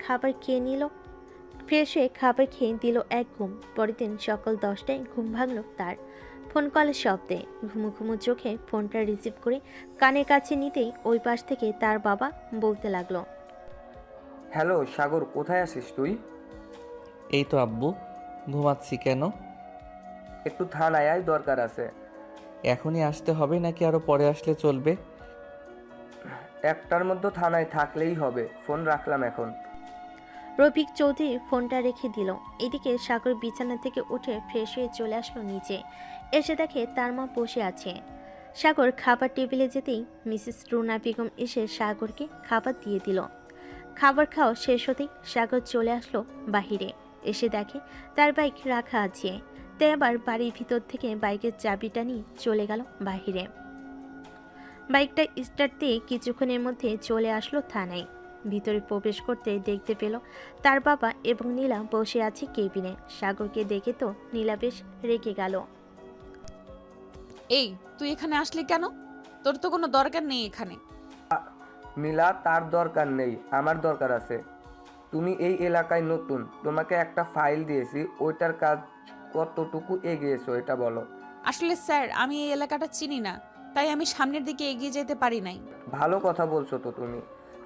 খাবার খেয়ে দিল এক ঘুম। পরের দিন সকাল 10টায় ঘুম ভাঙল তার। ফোন কলের শব্দে ঘুমু ঘুমু চোখে ফোনটা রিসিভ করে কানের কাছে নিতেই ওই পাশ থেকে তার বাবা বলতে লাগলো, হ্যালো সাগর, কোথায় আছিস তুই? এই তো আব্বু, ঘুমাচ্ছি। কেন? একটু থানায় আয়, দরকার আছে। এখনই আসতে হবে নাকি আরো পরে আসলে চলবে? 1টার মধ্যে থানায় থাকলেই হবে। ফোন রাখলাম এখন। রফিক চৌধুরী ফোনটা রেখে দিল। এদিকে সাগর বিছানা থেকে উঠে ফ্রেশ হয়ে চলে আসলো নিচে। এসে দেখে তার মা বসে আছে। সাগর খাবার টেবিলে যেতেই মিসেস রুনা বেগম এসে সাগরকে খাবার দিয়ে দিল। খাবার খাওয়া শেষ হতেই সাগর চলে আসলো বাহিরে। এসে দেখে তার বাইক রাখা আছে। তাই আবার বাড়ির ভিতর থেকে বাইকের চাবিটা নিয়ে চলে গেল বাহিরে। বাইকটা স্টার্ট দিয়ে কিছুক্ষণের মধ্যে চলে আসলো থানায়। ভিতরে প্রবেশ করতে দেখতে পেল তার বাবা এবং নীলা বসে আছে কেবিনে। সাগরকে দেখে তো নীলা বেশ রেগে গেল। এই, তুই এখানে আসলি কেন? তোর তো কোনো দরকার নেই এখানে। নীলা, তার দরকার নেই, আমার দরকার আছে। তুমি এই এলাকায় নতুন, তোমাকে একটা ফাইল দিয়েছি, ওইটার কাজ কতটুকু এগিয়েছো এটা বলো। আসলে স্যার, আমি এই এলাকাটা চিনি না, তাই আমি সামনের দিকে এগিয়ে যেতে পারি নাই। ভালো কথা বলছো তো তুমি।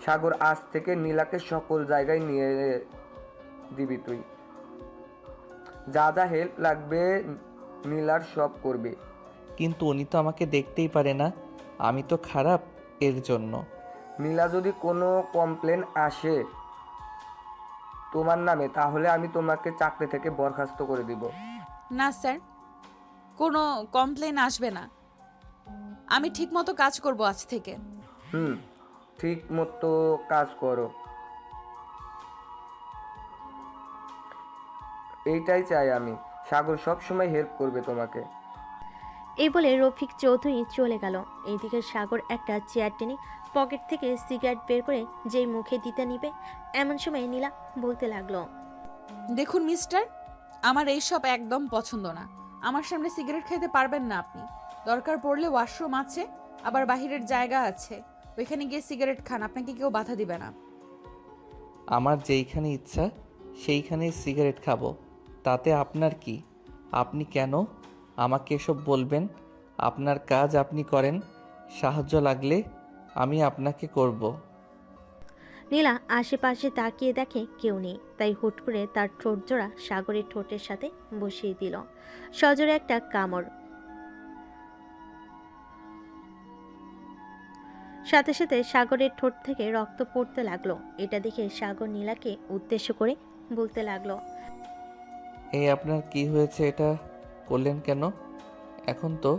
সাগর, আজ থেকে নীলাকে সকল জায়গায় নিয়ে দিবি তুই। যা যা হেল্প লাগবে নীলার সব করবে। কিন্তু উনি তো আমাকে দেখতেই পারে না, আমি তো খারাপ এর জন্য। নীলা যদি কোনো কমপ্লেন আসে তোমার নামে, তাহলে আমি তোমাকে চাকরি থেকে বরখাস্ত করে দিব। না স্যার, কোনো কমপ্লেন আসবে না। আমি ঠিকমতো কাজ করব আজ থেকে। ঠিক মতো কাজ করো, এইটাই চাই আমি। সাগর সব সময় হেল্প করবে তোমাকে। এই বলে রফিক চৌধুরী চলে গেল। এইদিকে সাগর একটা চেয়ার টেনে পকেট থেকে সিগারেট বের করে যেই মুখে দিতে নিবে, এমন সময় নীলা বলতে লাগলো, দেখুন মিস্টার, আমার এইসব একদম পছন্দ না। আমার সামনে সিগারেট খেতে পারবেন না আপনি। দরকার পড়লে ওয়াশরুম আছে, আবার বাহিরের জায়গা আছে, ওইখানে গিয়ে সিগারেট খান, আপনাকে কেউ বাধা দিবে না। আমার যেইখানে ইচ্ছা সেইখানেই সিগারেট খাবো, তাতে আপনার কি? আপনি কেন আমাকে এসব বলবেন? আপনার কাজ আপনি করেন, সাহায্য লাগলে আমি আপনাকে করব। নীলা আশেপাশে তাকিয়ে দেখে কেউ নেই। তাই হুট করে তার ঠোঁট জোড়া সাগরের ঠোঁটের সাথে বসিয়ে দিল। সজোরে একটা কামড়। সাথে সাথে সাগরের ঠোঁট থেকে রক্ত পড়তে লাগলো। এটা দেখে সাগর নীলাকে উদ্দেশ্য করে বলতে লাগলো, এই আপনার কি হয়েছে? এটা করলেন কেন? এখন তো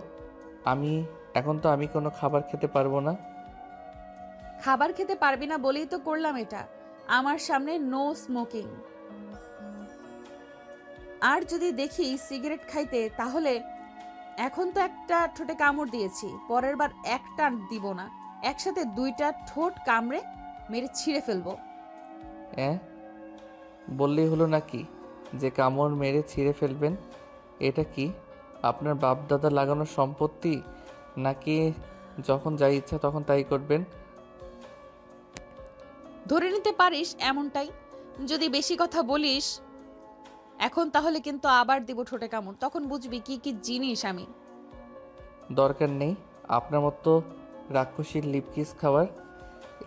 আমি কোনো খাবার খেতে পারবো না। খাবার খেতে পারবি না বলেই তো করলাম এটা। আমার সামনে নো স্মোকিং। আর যদি দেখি সিগারেট খাইতে, তাহলে এখন তো একটা ঠোঁটে কামড় দিয়েছি, পরের বার একটা দিব না, একসাথে 2টা ঠোঁট কামড়ে মেরে ছিঁড়ে ফেলবো। বললেই হলো নাকি যে কামড় মেরে ছিঁড়ে ফেলবেন? এটা কি আপনার বাপ দাদা লাগানো সম্পত্তি, নাকি যখন যাই ইচ্ছা তখন তাই করবেন? ধরে নিতে পারিস এমনটাই। যদি বেশি কথা বলিস এখন, তাহলে কিন্তু আবার দিব ঠোঁটে কামড়, তখন বুঝবি কি কি জিনিস আমি। দরকার নেই, আপনার মতো রাক্ষসীর লিপকিস খাওয়ার।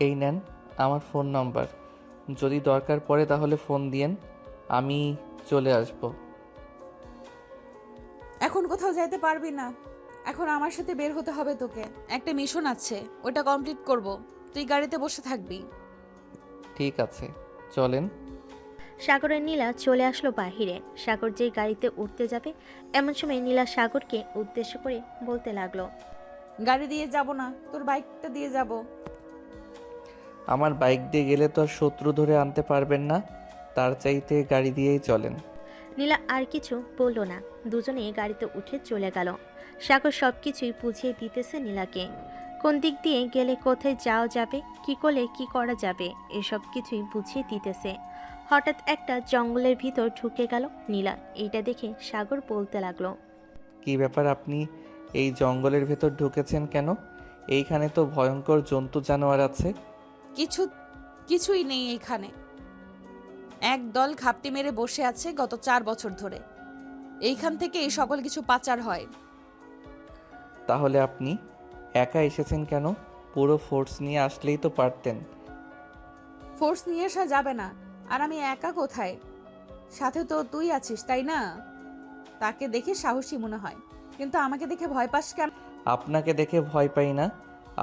এই নেন আমার ফোন নাম্বার, যদি দরকার পড়ে তাহলে ফোন দিয়েন, আমি চলে আসব। এখন কোথাও যাইতে পারবি না, এখন আমার সাথে বের হতে হবে তোকে। একটা মিশন আছে, ওটা কমপ্লিট করব। তুই গাড়িতে বসে থাকবি। ঠিক আছে, চলেন। সাগর আর নীলা চলে আসলো বাহিরে। সাগর যেই গাড়িতে উঠতে যাবে এমন সময় নীলা সাগরকে উদ্দেশ্য করে বলতে লাগলো, গাড়ি দিয়ে যাব না, তোর বাইকটা দিয়ে যাব। আমার বাইক দিয়ে গেলে তো আর শত্রু ধরে আনতে পারবেন না, তার চাইতে গাড়ি দিয়েই চলেন। নীলা আর কিছু বলল না, দুজনেই গাড়িতে উঠে চলে গেল। সাগর সবকিছুই বুঝিয়ে দিতেছে নীলাকে, কোন দিক দিয়ে গেলে কোথায় যাওয়া যাবে, কি করলে কি করা যাবে, এসব কিছুই বুঝিয়ে দিতেছে। হঠাৎ একটা জঙ্গলের ভিতর ঢুকে গেল নীলা। এইটা দেখে সাগর বলতে লাগলো, কি ব্যাপার, আপনি এই জঙ্গলের ভেতর ঢুকেছেন কেন? এইখানে তো ভয়ঙ্কর জন্তু জানোয়ার আছে। কিছুই নেই এইখানে। এক দল ঘাপটি মেরে বসে আছে গত 4 বছর ধরে। এইখান থেকে এই সকল কিছু পাচার হয়। তাহলে আপনি একা এসেছেন কেন? পুরো ফোর্স নিয়ে আসলেই তো পারতেন। ফোর্স নিয়ে আসা যাবে না। আর আমি একা কোথায়? সাথে তো তুই আছিস, তাই না? তাকে দেখে সাহসী মনে হয়, কিন্তু আমাকে দেখে ভয় পাস কেন? আপনাকে দেখে ভয় পাই না,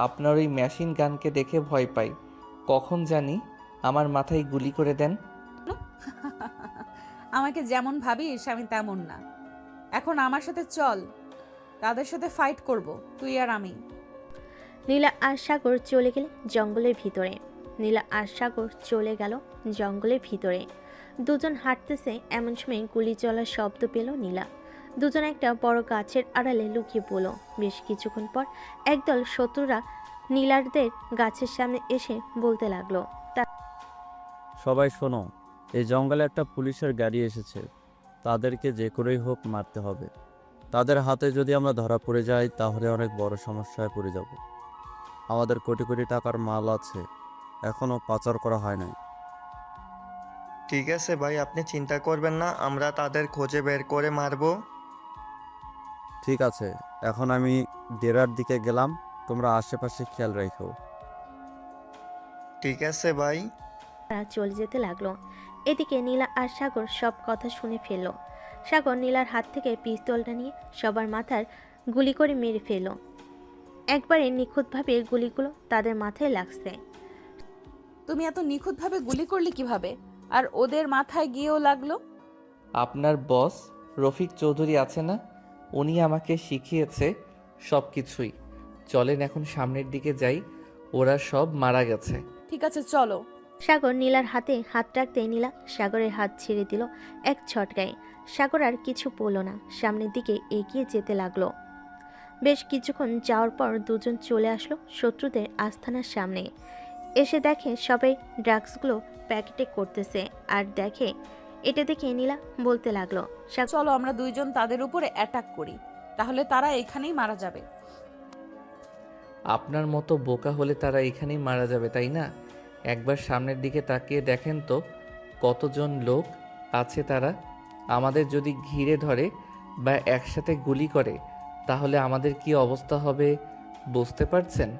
আপনার ওই মেশিন গানকে দেখে ভয় পাই। কখন জানি আমার মাথায় গুলি করে দেন। আমাকে যেমন ভাবিস আমি তেমন না। এখন আমার সাথে চল, তাদের সাথে ফাইট করব, তুই আর আমি। নীলা আর সাগর চলে গেলে জঙ্গলের ভিতরে। নীলা আর সাগর চলে গেল জঙ্গলের ভিতরে। দুজন হাঁটতেছে এমন সময় গুলি চলার শব্দ পেল নীলা। দুজন একটা বড় গাছের আড়ালে লুকিয়ে পড়ল। বেশ কিছুক্ষণ পর একদল শত্রুরা নীলারদের গাছের সামনে এসে বলতে লাগলো, সবাই শোনো, এই জঙ্গলে একটা পুলিশের গাড়ি এসেছে, তাদেরকে যে করেই হোক মারতে হবে। তাদের হাতে যদি আমরা ধরা পড়ে যাই তাহলে অনেক বড় সমস্যায় পড়ে যাব। আমাদের কোটি কোটি টাকার মাল আছে, এখনও পাচার করা হয় নাই। ঠিক আছে ভাই, আপনি চিন্তা করবেন না, আমরা তাদের খোঁজে বের করে মারব। ঠিক আছে, এখন আমি ডেরার দিকে গেলাম, তোমরা আশেপাশে খেয়াল রেখো। ঠিক আছে ভাই। তারা চলে যেতে লাগলো। এদিকে নীলা আর সাগর সব কথা শুনে ফেলল। সাগর নীলার হাত থেকে পিস্তলটা নিয়ে সবার মাথার গুলি করে মেরে ফেলল। একবারে নিখুঁতভাবে গুলিগুলো তাদের মাথায় লাগছে। তুমি এত নিখুঁতভাবে গুলি করলে কিভাবে? আর ওদের মাথায় গিয়েও লাগলো? আপনার বস রফিক চৌধুরী আছে না, উনি আমাকে শিখিয়েছে সব কিছুই। চলেন এখন সামনের দিকে যাই, ওরা সব মারা গেছে। ঠিক আছে, চলো। সাগর নীলার হাতে হাত রাখতে নীলা সাগরের হাত ছেড়ে দিল এক ছটকায়। সাগর আর কিছু বলল না, সামনের দিকে এগিয়ে যেতে লাগলো। বেশ কিছুক্ষণ যাওয়ার পর দুজন চলে আসলো শত্রুদের আস্থানার সামনে। এসে দেখে সবাই ড্রাগসগুলো প্যাকেটে করতেছে। আর এটা দেখে নীলা বলতে লাগলো, চলো আমরা দুইজন তাদের উপরে অ্যাটাক করি, তাহলে তারা এখানেই মারা যাবে। আপনার মতো বোকা হলে তারা এখানেই মারা যাবে, তাই না? একবার সামনের দিকে তাকিয়ে দেখেন তো কতজন লোক আছে। তারা আমাদের যদি ঘিরে ধরে বা একসাথে গুলি করে তাহলে আমাদের কি অবস্থা হবে বুঝতে পারছেন?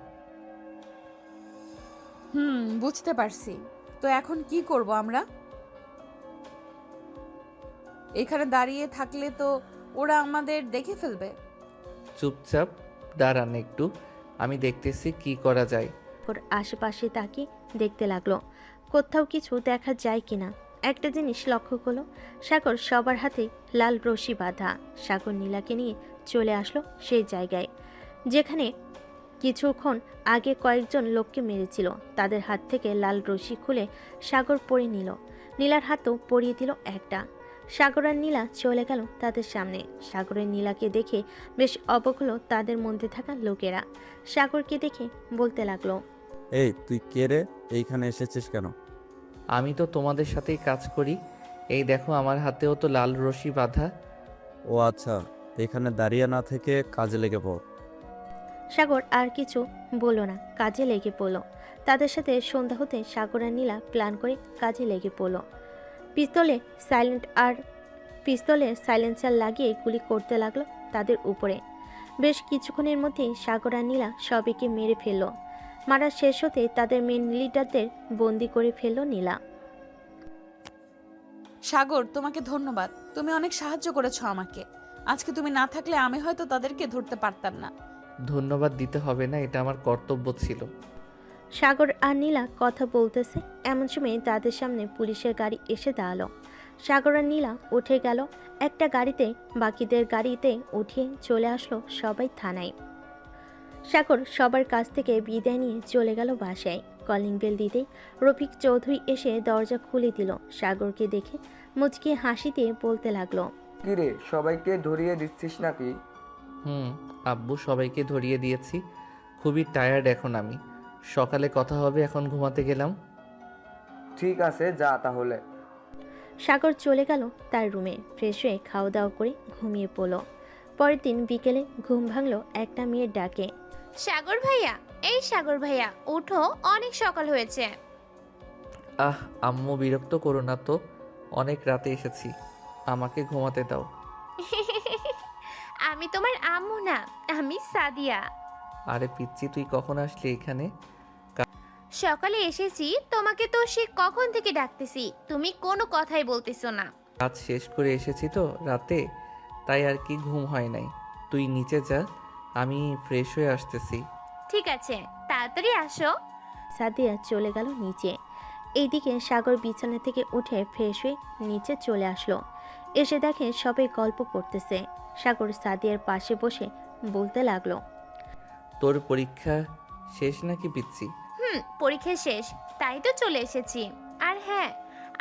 বুঝতে পারছি। তো এখন কি করব আমরা? এখানে দাঁড়িয়ে থাকলে তো ওরা আমাদের দেখে ফেলবে। চুপচাপ দাঁড়ান একটু, আমি দেখতেছি কি করা যায়। ওর আশেপাশে তাকিয়ে দেখতে লাগলো কোথাও কিছু দেখা যায় কিনা। একটা জিনিস লক্ষ্য করলো, সাগর সবার হাতে লাল রশি বাঁধা। সাগর নীলাকে নিয়ে চলে আসলো সেই জায়গায় যেখানে কিছুক্ষণ আগে কয়েকজন লোককে মেরেছিল। তাদের হাত থেকে লাল রশি খুলে সাগর পরে নিল। নীলার হাতও পরিয়ে দিল একটা। সাগর আর নীলা চলে গেল তাদের সামনে। সাগরের নীলাকে দেখে বেশ অবাক হলো তাদের মধ্যে থাকা লোকেরা। সাগরকে দেখে বলতে লাগলো, এই তুই কে রে, এইখানে এসেছিস কেন? আমি তো তোমাদের সাথেই কাজ করি, এই দেখো আমার হাতেও তো লাল রশি বাঁধা। ও আচ্ছা, এখানে দাঁড়িয়ে না থেকে কাজে লেগে পড়। সাগর আর কিছু বলল না, কাজে লেগে পড়ল। তাদের সাথে সন্ধ্যা হতে সাগর আর নীলা প্ল্যান করে কাজে লেগে পড়ল। পিস্তলে সাইলেন্সার লাগিয়ে গুলি করতে লাগলো তাদের উপরে। বেশ কিছুক্ষণের মধ্যেই সাগর আর নীলা সবাইকে মেরে ফেলল। মারা শেষ হতে তাদের মেন লিডারদের বন্দি করে ফেলল নীলা। সাগর, তোমাকে ধন্যবাদ। তুমি অনেক সাহায্য করেছো আমাকে। আজকে তুমি না থাকলে আমি হয়তো তাদেরকে ধরতে পারতাম না। ধন্যবাদ দিতে হবে না, এটা আমার কর্তব্য ছিল। সাগর আর নীলা কথা বলতেছে এমন সময় তাদের সামনে পুলিশের গাড়ি এসে দাঁড়ালো। সাগর আর নীলা উঠে গেল একটা গাড়িতে, বাকিদের গাড়িতে উঠিয়ে চলে আসলো সবাই থানায়। সাগর সবার কাছ থেকে বিদায় নিয়ে চলে গেল বাসায়। কলিং বেল দিতেই রফিক চৌধুরী এসে দরজা খুলে দিল। সাগরকে দেখে মুচকি হাসি দিয়ে বলতে লাগলো, কিরে সবাইকে ধরিয়ে দিচ্ছিস নাকি? আব্বু, সবাইকে ধরিয়ে দিয়েছি। খুবই টায়ার্ড এখন আমি। সকালে কথা হবে, এখন ঘুমাতে গেলাম। ঠিক আছে, যা তাহলে। সাগর চলে গেল তার রুমে। ফ্রেশ হয়ে খাওয়া দাওয়া করে ঘুমিয়ে পড়ল। পরের দিন বিকেলে ঘুম ভাঙল একটা মেয়ের ডাকে। সাগর ভাইয়া, এই সাগর ভাইয়া উঠো, অনেক সকাল হয়েছে। আম্মু, বিরক্ত করো না তো, অনেক রাতে এসেছি, আমাকে ঘুমাতে দাও। আমি তোমার আম্মু না, আমি সাদিয়া। আরে পিচ্চি, তুই কখন আসলি এখানে? সকালে এসেছি, তোমাকে তো সে কখন থেকে ডাকতেছি, তুমি কোনো কথাই বলতেছো না। কাজ শেষ করে এসেছি তো রাতে, তাই আর কি ঘুম হয় নাই। তুই নিচে যা, আমি ফ্রেশ হয়ে আসতেছি। ঠিক আছে, তাড়াতাড়ি আসো। সাদিয়া চলে গেল নিচে। এইদিকে সাগর বিছানা থেকে উঠে ফ্রেশ হয়ে নিচে চলে আসলো। এসে দেখে সবাই গল্প করতেছে। সাগর সাদিয়ার পাশে বসে বলতে লাগলো, তোর পরীক্ষা শেষ নাকি পিচ্চি? পরীক্ষা শেষ, তাই তো চলে এসেছি। আর হ্যাঁ,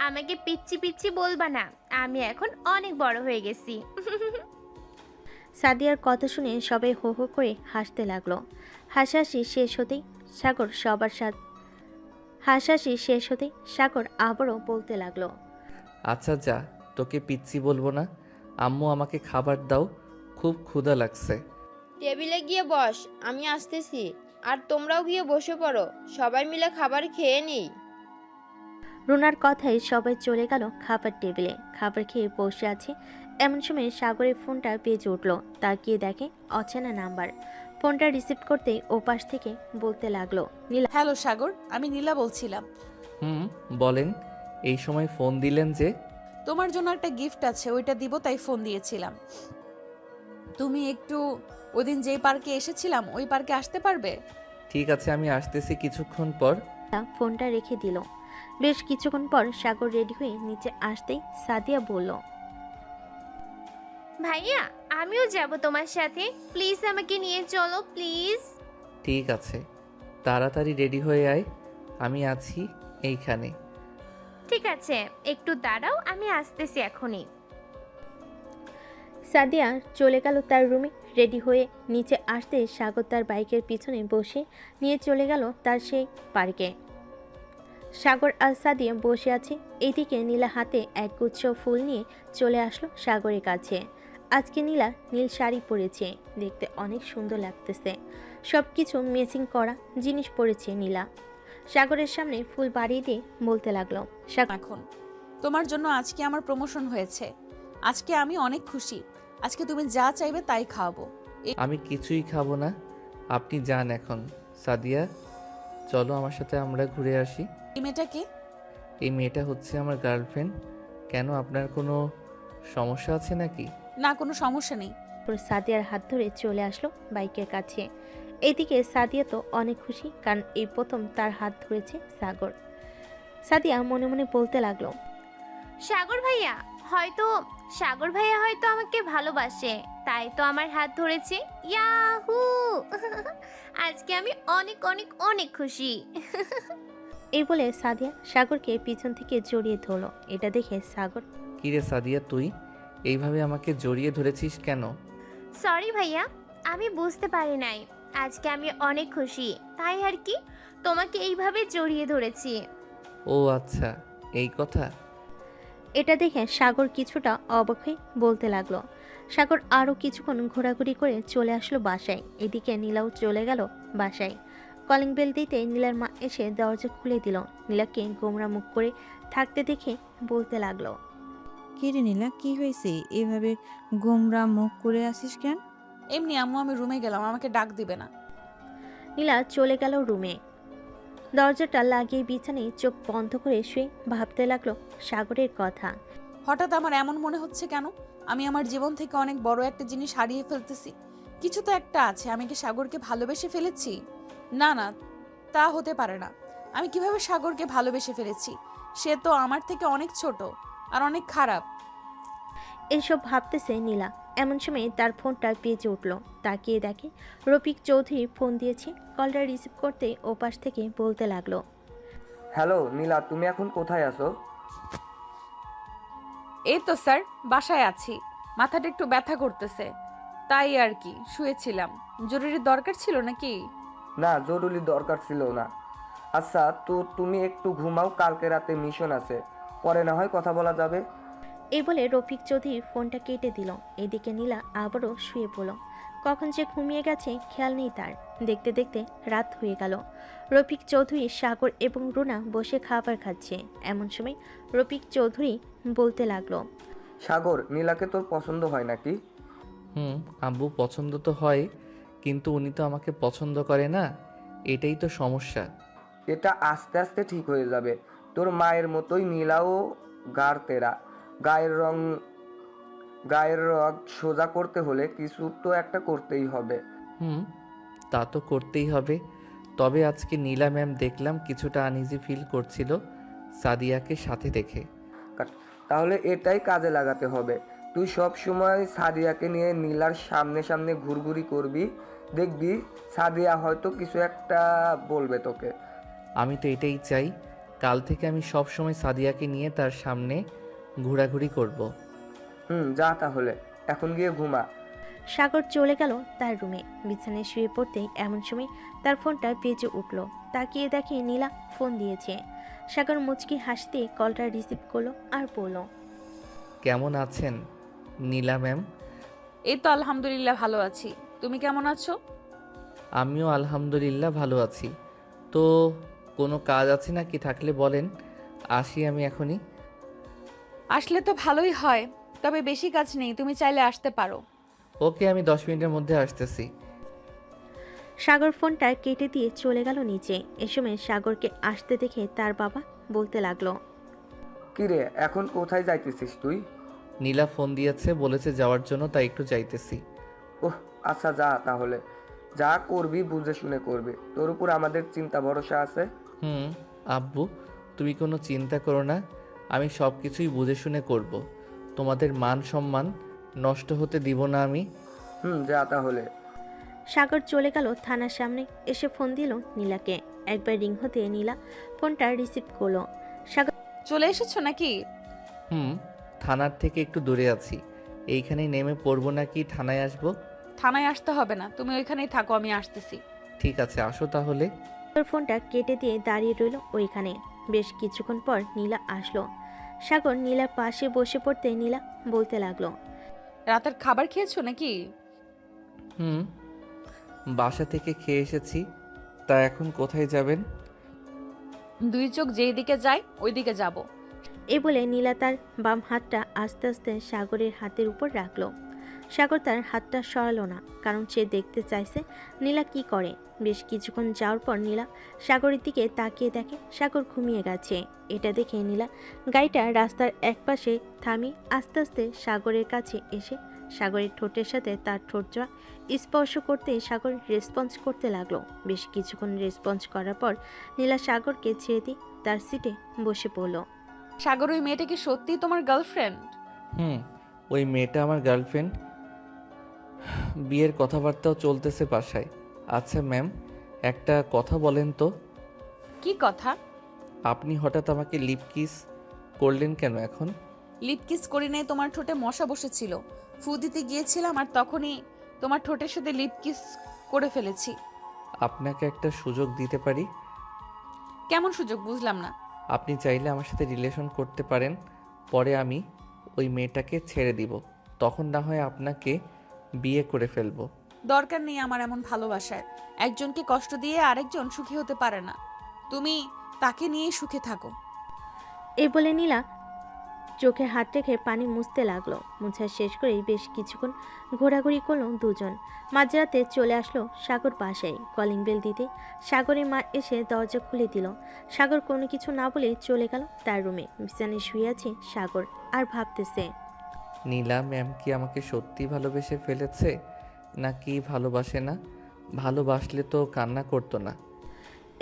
আমাকে পিচ্চি পিচ্চি বলবা না, আমি এখন অনেক বড় হয়ে গেছি। সাদিয়ার কথা শুনে সবাই হো হো করে হাসতে লাগলো। হাসাহাসি শেষ হতেই সাগর আবারও বলতে লাগলো, আচ্ছা যা, তোকে পিচ্চি বলবো না। আম্মু, আমাকে খাবার দাও, খুব ক্ষুধা লাগছে। টেবিলে গিয়ে বস, আমি আসতেছি। আর তোমরাও গিয়ে বসে পড়ো, সবাই মিলে খাবার খেয়ে নিই। রুনার কথায় সবাই চলে গেল খাবার টেবিলে। খাবার খেয়ে বসে আছে এমন সময় সাগরের ফোনটা বেজে উঠল। তাকিয়ে দেখে অচেনা নাম্বার। ফোনটা রিসিভ করতেই ওপাশ থেকে বলতে লাগলো, নীলা। হ্যালো সাগর, আমি নীলা বলছিলাম। বলেন, এই সময় ফোন দিলেন যে? তোমার জন্য একটা গিফট আছে, ওইটা দিব তাই ফোন দিয়েছিলাম। তুমি একটু ওদিন যেই পার্কে এসেছিলাম ওই পার্কে আসতে পারবে? ঠিক আছে, আমি আসতেছি কিছুক্ষণ পর। ফোনটা রেখে দিল। বেশ কিছুক্ষণ পর সাগর রেডি হয়ে নিচে আসতেই সাদিয়া বলল, ভাইয়া, আমিও যাব তোমার সাথে, প্লিজ আমাকে নিয়ে চলো প্লিজ। ঠিক আছে, তাড়াতাড়ি রেডি হয়ে আয়, আমি আছি এইখানে। ঠিক আছে, একটু দাঁড়াও, আমি আসতেছি এখনই। সাদিয়া চলে গেল তার রুমে। রেডি হয়ে নিচে আসতে সাগর তার বাইকের পিছনে বসে নিয়ে চলে গেল তার সেই পার্কে। সাগর আর সাদিয়া বসে আছে। এদিকে নীলা হাতে একগুচ্ছ ফুল নিয়ে চলে আসলো সাগরের কাছে। আজকে নীলা নীল শাড়ি পরেছে, দেখতে অনেক সুন্দর লাগতেছে। সব কিছু ম্যাচিং করা জিনিস পরেছে নীলা। সাগরের সামনে ফুল বাড়িয়ে দিয়ে বলতে লাগলো, এখন তোমার জন্য আজকে আমার প্রমোশন হয়েছে। আজকে আমি অনেক খুশি। আজকে তুমি যা চাইবে তাই খাওয়াবো। আমি কিছুই খাবো না, আপনি যান এখন। সাদিয়া, চলো আমার সাথে, আমরা ঘুরে আসি। এই মেয়েটা কে? এই মেয়েটা হচ্ছে আমার গার্লফ্রেন্ড। কেন, আপনার কোনো সমস্যা আছে নাকি? না, কোনো সমস্যা নেই। সাদিয়ার হাত ধরে চলে আসলো বাইকের কাছে। এইদিকে সাদিয়া তো অনেক খুশি, কারণ এই প্রথম তার হাত ধরেছে সাগর। সাদিয়া মনে মনে বলতে লাগলো, সাগর ভাইয়া হয়তো আমাকে ভালোবাসে, তাই তো আমার হাত ধরেছে। ইয়াহু! আজকে আমি অনেক অনেক অনেক খুশি। এই বলে সাদিয়া সাগরকে পিছন থেকে জড়িয়ে ধরলো। এটা দেখে সাগর, কিরে সাদিয়া, তুই এইভাবে আমাকে জড়িয়ে ধরেছিস কেন? সরি ভাইয়া, আমি বুঝতে পারি নাই। আজকে আমি অনেক খুশি, তাই আর কি তোমাকে এইভাবে জড়িয়ে ধরেছি। ও আচ্ছা, এই কথা। এটা দেখে সাগর কিছুটা অবাক হয়ে বলতে লাগলো। সাগর আরও কিছুক্ষণ ঘোরাঘুরি করে চলে আসলো বাসায়। এদিকে নীলাও চলে গেল বাসায়। কলিং বেল দিতে নীলার মা এসে দরজা খুলে দিল। নীলাকে গোমরা মুখ করে থাকতে দেখে বলতে লাগলো, কি রে নীলা, কি হয়েছে? এভাবে গোমরা মুখ করে আসিস কেন? এমনি আম্মু আমি রুমে গেলাম, আমাকে ডাক দিবে না। নীলা চলে গেল রুমে। দরজাটা লাগিয়ে বিছানায় চোখ বন্ধ করে শুয়ে ভাবতে লাগলো সাগরের কথা। হঠাৎ আমার এমন মনে হচ্ছে কেন? আমি আমার জীবন থেকে অনেক বড় একটা জিনিস হারিয়ে ফেলতেছি। কিছু তো একটা আছে। আমি কি সাগরকে ভালোবেসে ফেলেছি? না না, তা হতে পারে না। আমি কিভাবে সাগরকে ভালোবেসে ফেলেছি? সে তো আমার থেকে অনেক ছোট আর অনেক খারাপ। এইসব ভাবতেছে নীলা। এমন সময় তার ফোনটা বেজে উঠল। তাকিয়ে দেখে রফিক চৌধুরী ফোন দিয়েছে। কলটা রিসিভ করতে ওপাশ থেকে বলতে লাগলো, হ্যালো নীলা, তুমি এখন কোথায় আছো? এই তো স্যার, বাসায় আছি। মাথাটা একটু ব্যথা করতেছে, তাই আর কি শুয়েছিলাম। জরুরি দরকার ছিল নাকি? না, জরুরি দরকার ছিল না। আচ্ছা, তো তুমি একটু ঘুমাও, কালকে রাতে মিশন আছে, পরে না হয় কথা বলা যাবে। এই বলে রফিক চৌধুরী ফোনটা কেটে দিল। এদিকে নীলা আবারও শুয়ে পড়ল। কখন যে ঘুমিয়ে গেছে খেয়াল নেই তার। দেখতে দেখতে রাত হয়ে গেল। রফিক চৌধুরী, সাগর এবং রুনা বসে খাবার খাচ্ছে। এমন সময় রফিক চৌধুরী বলতে লাগলো, সাগর, নীলাকে তোর পছন্দ হয় নাকি? আব্বু পছন্দ তো হয়, কিন্তু উনি তো আমাকে পছন্দ করে না, এটাই তো সমস্যা। এটা আস্তে আস্তে ঠিক হয়ে যাবে। তোর মায়ের মতোই নীলাও গাড় তেরা। গায়ের রগ সোজা করতে হলে কিছু তো একটা করতেই হবে। তা তো করতেই হবে। তবে আজকে নীলা ম্যাম দেখলাম কিছুটা আনইজি ফিল করছিল সাদিয়াকে সাথে দেখে। তাহলে এটাই কাজে লাগাতে হবে। তুই সব সময় সাদিয়াকে নিয়ে নীলার সামনে সামনে ঘুরঘুরি করবি, দেখবি সাদিয়া হয়তো কিছু একটা বলবে তোকে। আমি তো এটাই চাই। কাল থেকে আমি সব সময় সাদিয়াকে নিয়ে তার সামনে ঘোরাঘুরি করব। যা তাহলে, এখন গিয়ে ঘুমা। সাগর চলে গেল তার রুমে। বিছানায় শুয়ে পড়তেই এমন সময় তার ফোনটা বেজে উঠল। তাকিয়ে দেখে নীলা ফোন দিয়েছে। সাগর মুচকি হাসতে কলটা রিসিভ করলো আর বলল, কেমন আছেন নীলা ম্যাম? এই তো আলহামদুলিল্লাহ ভালো আছি। তুমি কেমন আছো? আমিও আলহামদুলিল্লাহ ভালো আছি। তো কোনো কাজ আছে নাকি? থাকলে বলেন, আসি আমি এখনই। আসলে তো ভালোই হয়, তবে বেশি কাজ নেই, তুমি চাইলে আসতে পারো। ওকে, আমি 10 মিনিটের মধ্যে আসতেছি। সাগর ফোনটা কেটে দিয়ে চলে গেল নিচে। এ সময় সাগরকে আসতে দেখে তার বাবা বলতে লাগলো, কিরে, এখন কোথায় যাইতেছিস তুই? নীলা ফোন দিয়েছে, বলেছে যাওয়ার জন্য, তাই একটু যাইতেছি। ওহ আচ্ছা, যা তাহলে। যা করবি বুঝে শুনে করবি, তোর উপর আমাদের চিন্তা ভরসা আছে। আব্বু, তুমি কোনো চিন্তা করো না, আমি সব কিছুই বুঝে শুনে করব। তোমাদের মান সম্মান নষ্ট হতে দিব না আমি। যা তাহলে। সাগর চলে গেল থানার সামনে। এসে ফোন দিল নীলাকে। একবার রিং হতে নীলা ফোনটা রিসিভ করলো। সাগর, চলে এসেছো নাকি? থানার থেকে একটু দূরে আছি। এইখানেই নেমে পড়বো নাকি থানায় আসবো? থানায় আসতে হবে না, তুমি ওইখানেই থাকো, আমি আসতেছি। ঠিক আছে, আসো তাহলে। ফোনটা কেটে দিয়ে দাঁড়িয়ে রইল ওইখানে। বেশ কিছুক্ষণ পর নীলা আসলো। সাগর নীলার পাশে বসে পড়তে নীলা বলতে লাগলো, রাতের খাবার খেয়েছো নাকি? বাসা থেকে খেয়ে এসেছি। তা এখন কোথায় যাবেন? দুই চোখ যেই দিকে যায় ওই দিকে যাব। এ বলে নীলা তার বাম হাতটা আস্তে আস্তে সাগরের হাতের উপর রাখলো। সাগর তার হাতটা সরালো না, কারণ সে দেখতে চাইছে নীলা কি করে। বেশ কিছুক্ষণ যাওয়ার পর নীলা সাগরের দিকে তাকিয়ে দেখে সাগর ঘুমিয়ে গেছে। এটা দেখে নীলা গাড়িটা রাস্তার একপাশে থামিয়ে আস্তে আস্তে সাগরের কাছে এসে সাগরের ঠোঁটের সাথে তার ঠোঁট জোড়া স্পর্শ করতে সাগর রেসপন্স করতে লাগলো। বেশ কিছুক্ষণ রেসপন্স করার পর নীলা সাগরকে ছেড়ে দিয়ে তার সিটে বসে পড়ল। সাগর, ওই মেয়েটা কি সত্যি তোমার গার্লফ্রেন্ড? ওই মেয়েটা আমার গার্লফ্রেন্ড। বিয়ের কথাবার্তাও চলতেছে বাসায়। আচ্ছা ম্যাম, একটা কথা বলেন তো। কি কথা? আপনি হঠাৎ আমাকে লিপ কিস করলেন কেন এখন? লিপ কিস করি নাই, তোমার ঠোঁটে মশা বসেছিল, ফু দিতে গিয়েছিলাম আর তখনই তোমার ঠোঁটের সাথে লিপ কিস করে ফেলেছি। আপনাকে একটা সুযোগ দিতে পারি। কেমন সুযোগ? বুঝলাম না। আপনি চাইলে আমার সাথে রিলেশন করতে পারেন, পরে আমি ওই মেয়েটাকে ছেড়ে দিব, তখন না হয় আপনাকে বিয়ে করে ফেলবো। দরকার নেই আমার এমন ভালোবাসার। একজনকে কষ্ট দিয়ে আরেকজন সুখী হতে পারে না, তুমি তাকে নিয়ে সুখে থাকো। এই বলে নীলা চোখে হাত রেখে পানি মুছতে লাগলো। মুছা শেষ করেই বেশ কিছুক্ষণ ঘোরাঘুরি করলো দুজন। মাঝরাতে চলে আসলো সাগর বাসায়। কলিং বেল দিতে সাগরের মা এসে দরজা খুলে দিল। সাগর কোনো কিছু না বলে চলে গেল তার রুমে। বিছানায় শুয়ে আছে সাগর আর ভাবতেছে, নীলা ম্যাম কি আমাকে সত্যি ভালোবেসে ফেলেছে নাকি ভালোবাসে না? ভালোবাসলে তো কান্না করতো না।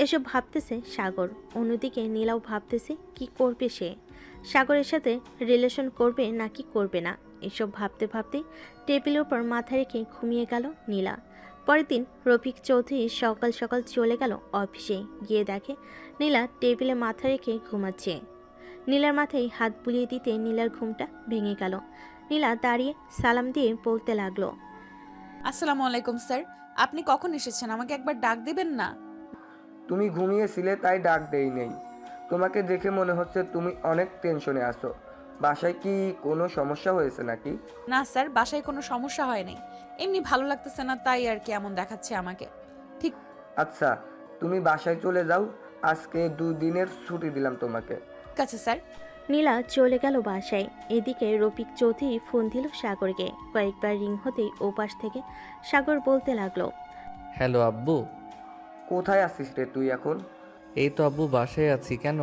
এসব ভাবতেছে সাগর। অন্যদিকে নীলাও ভাবতেছে কি করবে সে। সাগরের সাথে রিলেশন করবে নাকি করবে না, এসব ভাবতে ভাবতে টেবিলের উপর মাথা রেখে ঘুমিয়ে গেল নীলা। পরের দিন রফিক চৌধুরী সকাল সকাল চলে গেল অফিসে। গিয়ে দেখে নীলা টেবিলে মাথা রেখে ঘুমাচ্ছে। নীলার মাথায় হাত বুলিয়ে দিতে নীলার ঘুমটা ভেঙে গেল। নীলা দাঁড়িয়ে সালাম দিয়ে বলতে লাগলো, আসসালামু আলাইকুম স্যার, আপনি কখন এসেছেন? আমাকে একবার ডাক দিবেন না? তুমি ঘুমিয়েছিলে তাই ডাক দেই নেই। তোমাকে দেখে মনে হচ্ছে তুমি অনেক টেনশনে আছো। বাসায় কি কোনো সমস্যা হয়েছে নাকি? না স্যার, বাসায় কোনো সমস্যা হয়নি, এমনি ভালো লাগতেছে না তাই আর কি এমন দেখাচ্ছে আমাকে। ঠিক আচ্ছা, তুমি বাসায় চলে যাও। আজকে 2 দিনের ছুটি দিলাম তোমাকে। আছে স্যার। নীলা চলে গেল বাসায়। এদিকে রফিক চৌধুরী ফোন দিল সাগরকে। কয়েকবার রিং হতেই ওপাশ থেকে সাগর বলতে লাগলো, হ্যালো আব্বু। কোথায় আছিস রে তুই এখন? এই তো আব্বু, বাসায় আছি। কেন?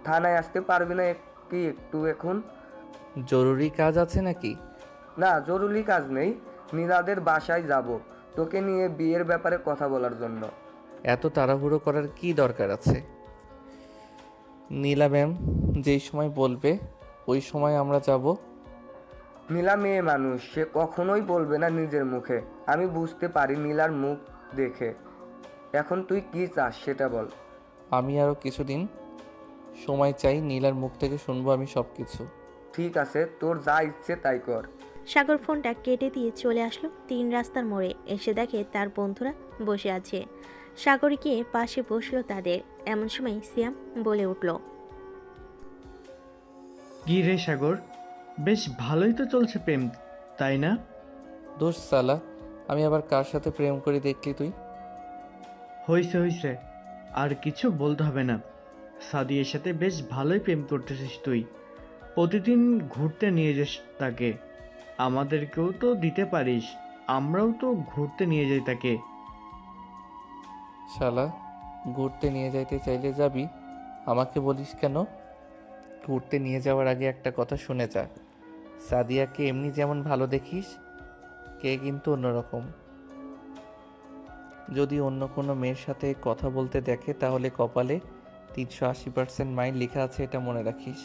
থানায় আসতে পারবি না কি একটু এখন? জরুরি কাজ আছে নাকি? না, জরুরি কাজ নেই। নীলাদের বাসায় যাব তোকে নিয়ে বিয়ের ব্যাপারে কথা বলার জন্য। এত তাড়াহুড়ো করার কি দরকার আছে? নীলা ম্যাম যেই সময় বলবে ওই সময় আমরা যাব। নীলা মেয়ে মানুষ, সে কখনোই বলবে না নিজের মুখে। আমি বুঝতে পারি নীলার মুখ দেখে। এখন তুই কি চাস সেটা বল। আমি আরও কিছুদিন সময় চাই, নীলার মুখ থেকে শুনবো আমি সব কিছু। ঠিক আছে, তোর যা ইচ্ছে তাই কর। সাগর ফোনটা কেটে দিয়ে চলে আসলো 3 রাস্তার মোড়ে। এসে দেখে তার বন্ধুরা বসে আছে। সাগর গিয়ে পাশে বসলো তাদের। এমন সময় সিয়াম বলে উঠল, কি রে সাগর, বেশ ভালোই তো চলছে প্রেম, তাই না? দোষ সালা, আমি আবার কার সাথে প্রেম করে দেখলি তুই? হইছে হইছে, আর কিছু বলতে হবে না। সাদিয়ের সাথে বেশ ভালোই প্রেম করতেছিস তুই। প্রতিদিন ঘুরতে নিয়ে যাস তাকে। আমাদেরকেও তো দিতে পারিস, আমরাও তো ঘুরতে নিয়ে যাই তাকে। শালা, ঘুরতে নিয়ে যাইতে চাইলে যাবি, আমাকে বলিস কেন? ঘুরতে নিয়ে যাওয়ার আগে একটা কথা শুনে যা। সাদিয়াকে এমনি যেমন ভালো দেখিস, কে কিন্তু অন্যরকম। যদি অন্য কোনো মেয়ের সাথে কথা বলতে দেখে তাহলে কপালে 380% মাইল লেখা আছে, এটা মনে রাখিস।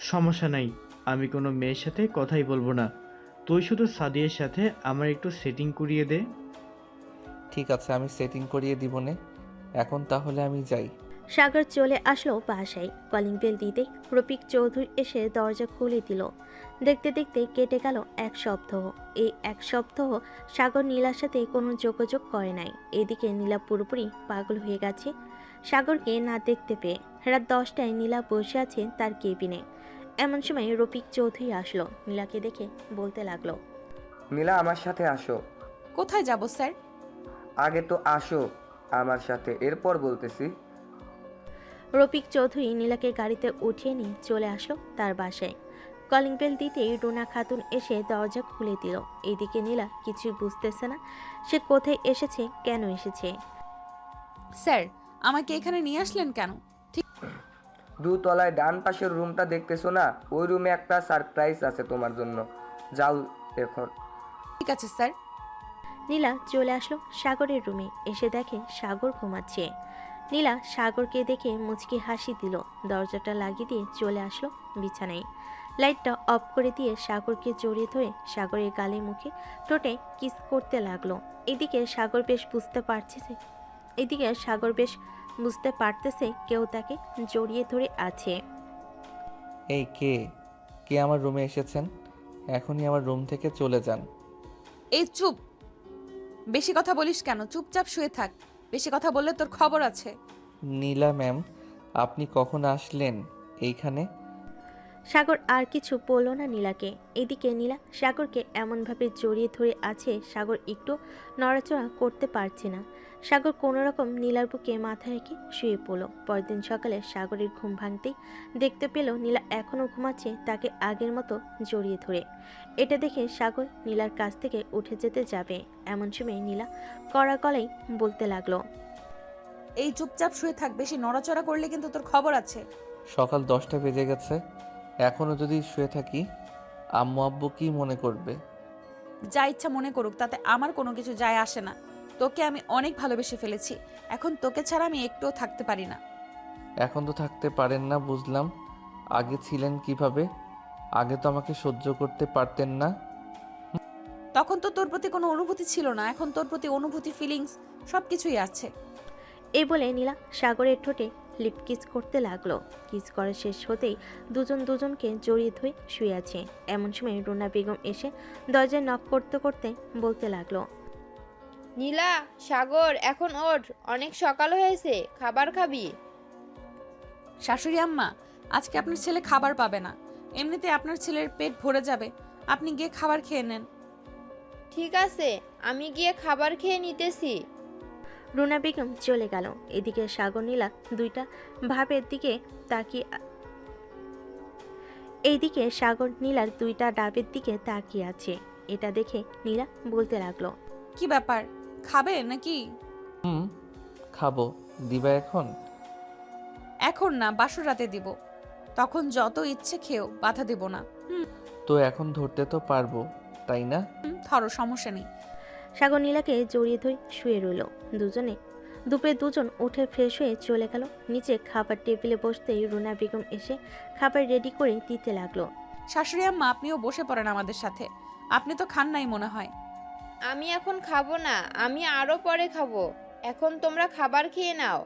সমস্যা নাই, আমি কোনো মেয়ের সাথে কথাই বলবো না। তুই শুধু সাদিয়ের সাথে আমার একটু সেটিং করিয়ে দে। ঠিক আছে, আমি সেটিং করিয়ে দিব নে। এখন তাহলে আমি যাই। সাগর চলে আসলো বাসায়। কলিং বেল দিতেই রফিক চৌধুরী এসে দরজা খুলে দিল। দেখতে দেখতে কেটে গেল 1 সপ্তাহ। এই 1 সপ্তাহ সাগর নীলার সাথে কোনো যোগাযোগ করে নাই। এদিকে নীলা পুরোপুরি পাগল হয়ে গেছে সাগরকে না দেখতে পেয়ে। রাত 10টায় নীলা বসে আছে তার কেবিনে। এমন সময় রফিক চৌধুরী আসলো। নীলাকে দেখে বলতে লাগলো, নীলা আমার সাথে আসো। কোথায় যাব স্যার? আগে তো আসো আমার সাথে, এরপর বলতেছি। রফিক চৌধুরী নীলাকে গাড়িতে উঠিয়ে নিয়ে চলে আসলো তার বাসায়। কলিং বেল দিতেই রুনা খাতুন এসে দরজা খুলে দিল। এদিকে নীলা কিছুই বুঝতেছে না সে কোথায় এসেছে, কেন এসেছে। স্যার, আমাকে এখানে নিয়ে আসলেন কেন? ঠিক 2 তলায় ডান পাশের রুমটা দেখতেছো না? ওই রুমে একটা সারপ্রাইজ আছে তোমার জন্য। যাও এখন। ঠিক আছে স্যার। নীলা চলে আসলো সাগরের রুমে। এসে দেখে সাগর ঘুমাচ্ছে। নীলা সাগরকে দেখে মুচকি হাসি দিল। দরজাটা লাগিয়ে দিয়ে চলে আসলো বিছানায়। লাইটটা অফ করে দিয়ে সাগরকে জড়িয়ে ধরে সাগরের গালে মুখে ঠোঁটে কিস করতে লাগলো। এদিকে সাগর বেশ বুঝতে পারতেছে কেউ তাকে জড়িয়ে ধরে আছে। এই কে কে আমার রুমে এসেছেন? এখনই আমার রুম থেকে চলে যান। এই চুপ, বেশি কথা বলিস কেন? চুপচাপ শুয়ে থাক, বেশি কথা বললে তোর খবর আছে। নীলা ম্যাম, আপনি কখন আসলেন এইখানে? সাগর আর কিছু বলল না নীলাকে। এদিকে নীলা সাগরকে এমনভাবে জড়িয়ে ধরে আছে সাগর একটু নড়াচড়া করতে পারছে না। সাগর কোনো রকম নীলার বুকে মাথা রেখে শুয়ে পড়ল। পরদিন সকালে সাগরের ঘুম ভাঙতেই দেখতে পেল নীলা এখনও ঘুমাচ্ছে, তাকে আগের মতো জড়িয়ে ধরে। এটা দেখে সাগর নীলার কাছ থেকে উঠে যেতে যাবে, এমন সময় নীলা কড়া গলায় বলতে লাগলো, এই চুপচাপ শুয়ে থাক, বেশি নড়াচড়া করলে কিন্তু তোর খবর আছে। সকাল 10টা বেজে গেছে, এখনও যদি শুয়ে থাকি আম্মু আব্বু কি মনে করবে? যা ইচ্ছা মনে করুক, তাতে আমার কোনো কিছু যায় আসে না। তোকে আমি অনেক ভালোবেসে ফেলেছি, এখন তোকে ছাড়া আমি একটুও থাকতে পারি না। এখন তো থাকতে পারেন না বুঝলাম, আগে ছিলেন কিভাবে? আগে তো আমাকে সহ্য করতে পারতেন না। তখন তো তোর প্রতি কোনো অনুভূতি ছিল না, এখন তোর প্রতি অনুভূতি, ফিলিংস সব কিছুই আছে। এই বলে নীলা সাগরের ঠোঁটে লিপ কিস করতে লাগলো। কিস করা শেষ হতেই দুজন দুজনকে জড়িয়ে ধরে শুয়ে আছে। এমন সময় রুনা বেগম এসে দরজায় নক করতে করতে বলতে লাগলো, নীলা, সাগর এখন ওঠ, অনেক সকাল হয়েছে, খাবার খাবি? শাশুড়ি আম্মা, আজকে আপনার ছেলে খাবার পাবে না, এমনিতে আপনার ছেলের পেট ভরে যাবে, আপনি গিয়ে খাবার খেয়ে নেন। ঠিক আছে, আমি গিয়ে খাবার খেয়ে নিতেছি। রুনা বেগম চলে গেল। এদিকে সাগর নীলা দুইটা ভাবের দিকে তাকিয়ে এইদিকে সাগর নীলার দুইটা ডাবের দিকে তাকিয়ে আছে। এটা দেখে নীলা বলতে লাগলো, কি ব্যাপার, খাবে নাকি? খাবো, দিবা এখন? এখন না, বাসর রাতে দিব, তখন যত ইচ্ছে খেও, বাধা দেব না। তো এখন ধরতে তো পারবো তাই না? ধরো, সমস্যা নেই। সাগর নীলাকে জড়িয়ে ধরে শুয়ে রইল। দুপুরে দুজন উঠে ফ্রেশ হয়ে চলে গেল নিচে। খাবার টেবিলে বসতেই রুনা বেগম এসে খাবার রেডি করে দিতে লাগলো। শাশুড়ি আম্মা, আপনিও বসে পড়েন আমাদের সাথে, আপনি তো খান নাই মনে হয়। আমি এখন খাবো না, আমি আরো পরে খাবো, এখন তোমরা খাবার খেয়ে নাও।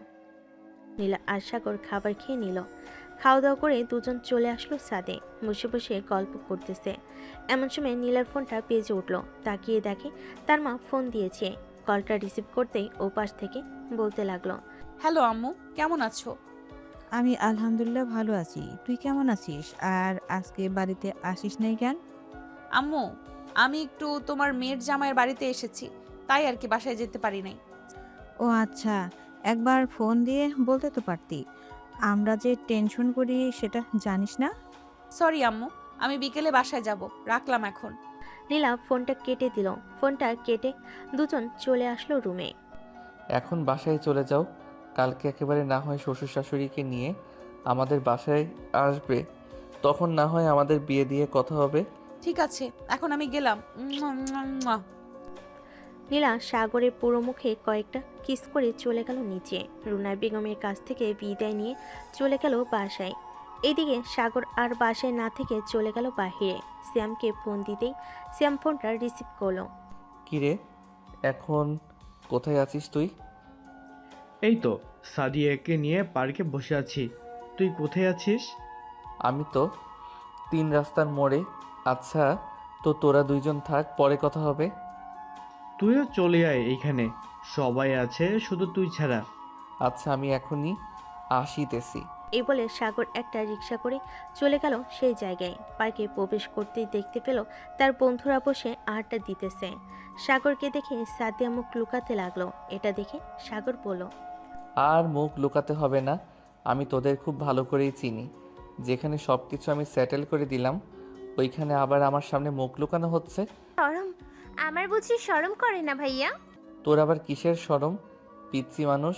নীলা আর সাগর খাবার খেয়ে নিল। খাওয়া দাওয়া করে দুজন চলে আসলো ছাদে। বসে বসে গল্প করতেছে। এমন সময় নীলার ফোনটা বেজে উঠল। তাকিয়ে দেখে তার মা ফোন দিয়েছে। কলটা রিসিভ করতেই ও পাশ থেকে বলতে লাগলো, হ্যালো আম্মু, কেমন আছো? আমি আলহামদুলিল্লাহ ভালো আছি, তুই কেমন আছিস? আর আজকে বাড়িতে আসিস নাই কেন? আম্মু, আমি একটু তোমার মেয়ের জামাইয়ের বাড়িতে এসেছি, তাই আর কি বাসায় যেতে পারি নাই। ও আচ্ছা, একবার ফোন দিয়ে বলতে তো পারতি, আমরা যে টেনশন করি সেটা জানিস না। সরি আম্মু, আমি বিকেলে বাসায় যাব, রাখলাম এখন। নীলা ফোনটা কেটে দিল। ফোনটা কেটে দুজন চলে আসলো রুমে। এখন বাসায় চলে যাও, কালকে একেবারে না হয় শ্বশুর শাশুড়িকে নিয়ে আমাদের বাসায় আসবে, তখন না হয় আমাদের বিয়ে দিয়ে কথা হবে। ঠিক আছে, এখন আমি গেলাম। নীলা সাগরের পুরো মুখে কয়েকটা কিস করে চলে গেল নিচে। রুনা বেগমের কাছ থেকে বিদায় নিয়ে চলে গেল বাসায়। এদিকে সাগর আর বাসায় না থেকে চলে গেল বাহিরে। শ্যামকে ফোন দিতেই শ্যাম ফোনটা রিসিভ করলো। কিরে, এখন কোথায় আছিস তুই? এই তো সাদিয়াকে নিয়ে পার্কে বসে আছি, তুই কোথায় আছিস? আমি তো 3 রাস্তার মোড়ে। আচ্ছা, তো তোরা দুইজন থাক, পরে কথা হবে। তুইও চলে আয়, এইখানে সবাই আছে, শুধু তুই ছাড়া। আচ্ছা, আমি এখনই আসিতেছি। এই বলে সাগর একটা রিক্সা করে চলে গেল সেই জায়গায়। পার্কে প্রবেশ করতেই দেখতে পেল তার বন্ধুরা বসে আড্ডা দিতেছে। সাগরকে দেখে সাদিয়া মুখ লুকাতে লাগলো। এটা দেখে সাগর বলল, আর মুখ লুকাতে হবে না, আমি তোদের খুব ভালো করেই চিনি। যেখানে সব কিছু আমি সেটেল করে দিলাম, ওইখানে আবার আমার সামনে মুখ লুকানো হচ্ছে। শরম, আমার বুঝি শরম করে না ভাইয়া? তোর আবার কিসের শরম? পিচ্ছি মানুষ,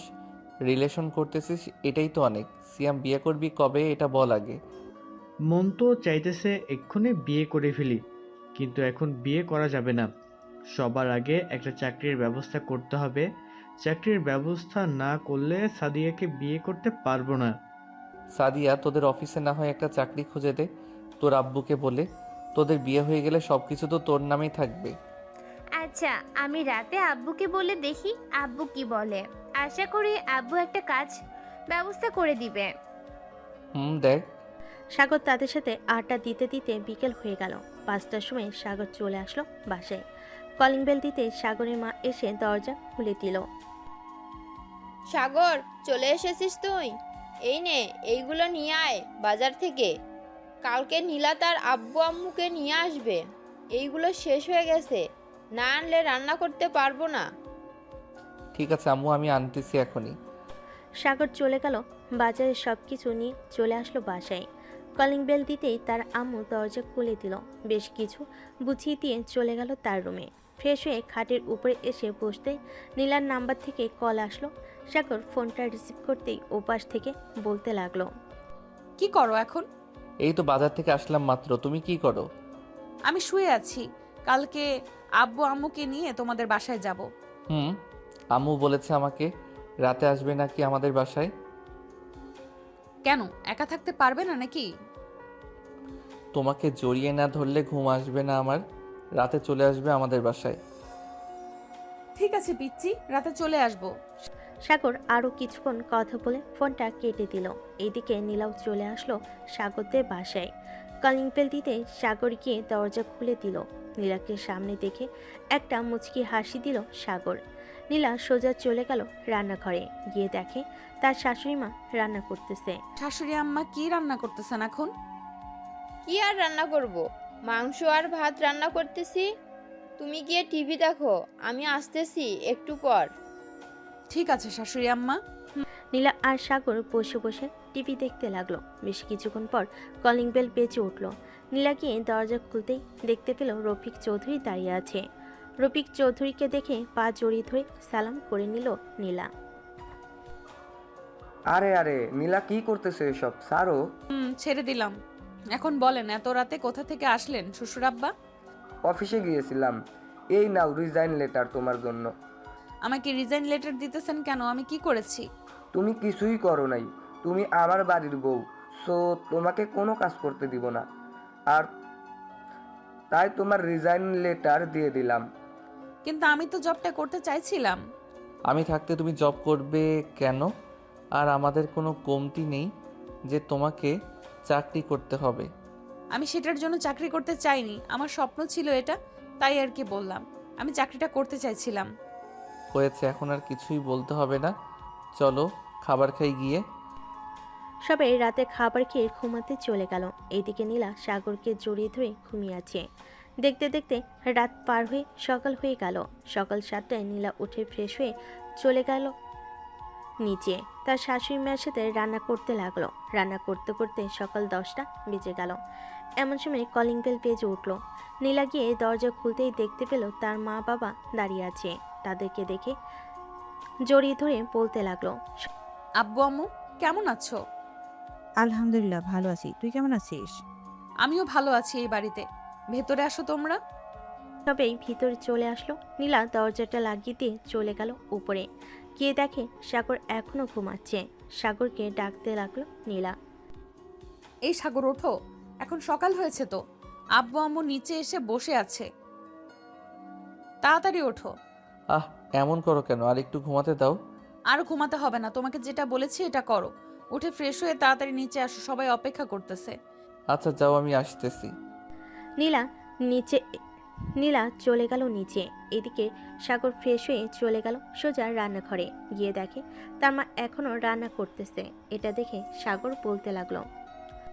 রিলেশন করতেছিস এটাই তো অনেক। সিয়াম, বিয়ে করবি কবে এটা বল আগে। মন তো চাইতেছে এক্ষুনি বিয়ে করে ফেলি, কিন্তু এখন বিয়ে করা যাবে না। সবার আগে একটা চাকরির ব্যবস্থা করতে হবে। চাকরির ব্যবস্থা না করলে সাদিয়াকে বিয়ে করতে পারবো না। সাদিয়া, তোদের অফিসে না হয় একটা চাকরি খুঁজে দে তোর আব্বুকে বলে। তোদের বিয়ে হয়ে গেলে সব কিছু তো তোর নামেই থাকবে। আচ্ছা, আমি রাতে আব্বুকে বলে দেখি আব্বু কি বলে। আশা করি আব্বু একটা কাজ ব্যবস্থা করে দিবে। দেখ। সাগর তাদের সাথে আড্ডা দিতে দিতে বিকেল হয়ে গেল। 5টার সময় সাগর চলে আসলো বাসায়। কলিং বেল দিতে সাগরের মা এসে দরজা খুলে দিল। সাগর, চলে এসেছিস তুই? এই নে, এইগুলো নিয়ে আয় বাজার থেকে, কালকে নীলা তার আব্বু আম্মুকে নিয়ে আসবে। এইগুলো শেষ হয়ে গেছে, না আনলে রান্না করতে পারবো না। ঠিক আছে আম্মু, আমি আনতেছি এখনই। সাগর চলে গেল বাজারে, সব কিছু নিয়ে চলে আসলো বাসায়। কলিং বেল দিতেই তার আম্মু দরজা খুলে দিল। বেশ কিছু বুঝিয়ে দিয়ে চলে গেল তার রুমে। ফ্রেশ হয়ে খাটের উপরে এসে বসতেই নীলার নাম্বার থেকে কল আসলো। সাগর ফোনটা রিসিভ করতেই ওপাশ থেকে বলতে লাগলো, কি করো এখন? এই তো বাজার থেকে আসলাম মাত্র। তুমি কি করো? আমি শুয়ে আছি। কালকে আব্বু আম্মুকে নিয়ে তোমাদের বাসায় যাব। আম্মু বলেছে আমাকে রাতে আসবে নাকি আমাদের বাসায়। কেন, একা থাকতে পারবে না নাকি? তোমাকে জড়িয়ে না ধরলে ঘুম আসবে না আমার। রাতে চলে আসবে আমাদের বাসায়। ঠিক আছে পিচ্চি, রাতে চলে আসবো। সাগর আরও কিছুক্ষণ কথা বলে ফোনটা কেটে দিল। এইদিকে নীলাও চলে আসলো সাগরদের বাসায়। কলিং বেল দিতে সাগর গিয়ে দরজা খুলে দিল। নীলাকে সামনে দেখে একটা মুচকি হাসি দিল সাগর। নীলা সোজা চলে গেল রান্নাঘরে, গিয়ে দেখে তার শাশুড়ি মা রান্না করতেছে। শাশুড়ি আম্মা কি রান্না করতেছেন এখন? কি আর রান্না করব, মাংস আর ভাত রান্না করতেছি। তুমি গিয়ে টিভি দেখো, আমি আসতেছি একটু পর। ঠিক আছে শাশুড়ি আম্মা। নীলা আর সাগর বসে বসে টিভি দেখতে লাগলো। বেশ কিছুক্ষণ পর কলিং বেল বেজে উঠল। নীলা গিয়ে দরজা খুলতেই দেখতে পেল রফিক চৌধুরী দাঁড়িয়ে আছে। রফিক চৌধুরীকে দেখে পা জড়িয়ে ধরে সালাম করে নিল নীলা। আরে আরে নীলা, কি করতেছে এসব? সারো। ছেড়ে দিলাম। এখন বলেন, এত রাতে কোথা থেকে আসলেন শ্বশুর আব্বা? অফিসে গিয়েছিলাম। এই নাও রিজাইন লেটার তোমার জন্য। আমাকে রিজাইন লেটার দিতেছেন কেন? আমি কি করেছি? তুমি কিছুই করো নাই। তুমি আমার বাড়ির বউ, সো তোমাকে কোনো কাজ করতে দিব না। আর তাই তোমার রিজাইন লেটার দিয়ে দিলাম। কিন্তু আমি তো জবটা করতে চাইছিলাম। আমি থাকতে তুমি জব করবে কেন? আর আমাদের কোনো কমতি নেই যে তোমাকে চাকরি করতে হবে। আমি সেটার জন্য চাকরি করতে চাইনি, আমার স্বপ্ন ছিল এটা, তাই আর কি বললাম। আমি চাকরিটা করতে চাইছিলাম। হয়েছে, এখন আর কিছুই বলতে হবে না। চলো খাবার খাই গিয়ে। সবাই রাতে খাবার খেয়ে ঘুমাতে চলে গেল। এইদিকে নীলা সাগরকে জড়িয়ে ধরে ঘুমিয়ে আছে। দেখতে দেখতে রাত পার হয়ে সকাল হয়ে গেল। সকাল 7টায় নীলা উঠে ফ্রেশ হয়ে চলে গেল নিচে। তার শাশুড়ি মায়ের সাথে রান্না করতে লাগলো। রান্না করতে করতে সকাল 10টা বেজে গেল। এমন সময় কলিং বেল বেজে উঠল। নীলা গিয়ে দরজা খুলতেই দেখতে পেল তার মা বাবা দাঁড়িয়ে আছে। তাদেরকে দেখে জড়িয়ে ধরে বলতে লাগলো, আব্বু আম্মু কেমন আছো? আলহামদুলিল্লাহ ভালো আছি, তুই কেমন আছিস? আমিও ভালো আছি এই বাড়িতে। ভেতরে আসো তোমরা। তবেই ভিতরে চলে আসলো। নীলা দরজাটা লাগিয়ে দিয়ে চলে গেল উপরে, গিয়ে দেখে সাগর এখনো ঘুমাচ্ছে। সাগরকে ডাকতে লাগলো নীলা। এই সাগর ওঠো, এখন সকাল হয়েছে তো। আব্বু আম্মু নিচে এসে বসে আছে, তাড়াতাড়ি ওঠো। এমন করো কেন? আর একটু ঘুমাতে দাও। আর ঘুমাতে হবে না, তোমাকে যেটা বলেছি এটা করো। উঠে ফ্রেশ হয়ে তাড়াতাড়ি নিচে আসো, সবাই অপেক্ষা করতেছে। আচ্ছা যাও, আমি আসতেছি। নীলা চলে গেল নিচে। এদিকে সাগর ফ্রেশ হয়ে চলে গেল সোজা রান্নাঘরে, গিয়ে দেখে তার মা এখনো রান্না করতেছে। এটা দেখে সাগর বলতে লাগলো,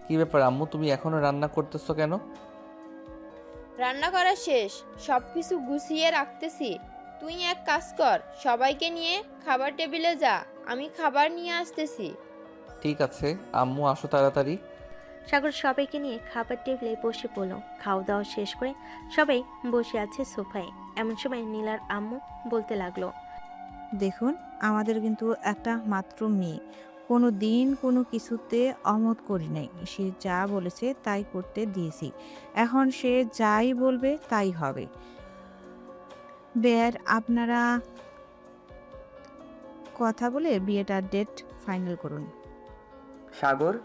কি ব্যাপার আম্মু, তুমি এখনো রান্না করতেছো কেন? রান্না করা শেষ, সবকিছু গুছিয়ে রাখতেছি। তুই এক কাজ কর, সবাইকে নিয়ে খাবার টেবিলে যা, আমি খাবার নিয়ে আসতেছি। ঠিক আছে আম্মু, আসো তাড়াতাড়ি। সাগর সবাইকে নিয়ে খাবার টেবিলে বসে পড়ল। খাওয়া দাওয়া শেষ করে সবাই বসে আছে সোফায়। এমন সময় নীলার আম্মু বলতে লাগলো, দেখুন, আমাদের কিন্তু একটা মাত্র মেয়ে, কোনো দিন কোনো কিছুতে অমত করি নাই। সে যা বলেছে তাই করতে দিয়েছি, এখন সে যাই বলবে তাই হবে। বেয়ার আপনারা কথা বলে বিয়েটার ডেট ফাইনাল করুন। সাগর,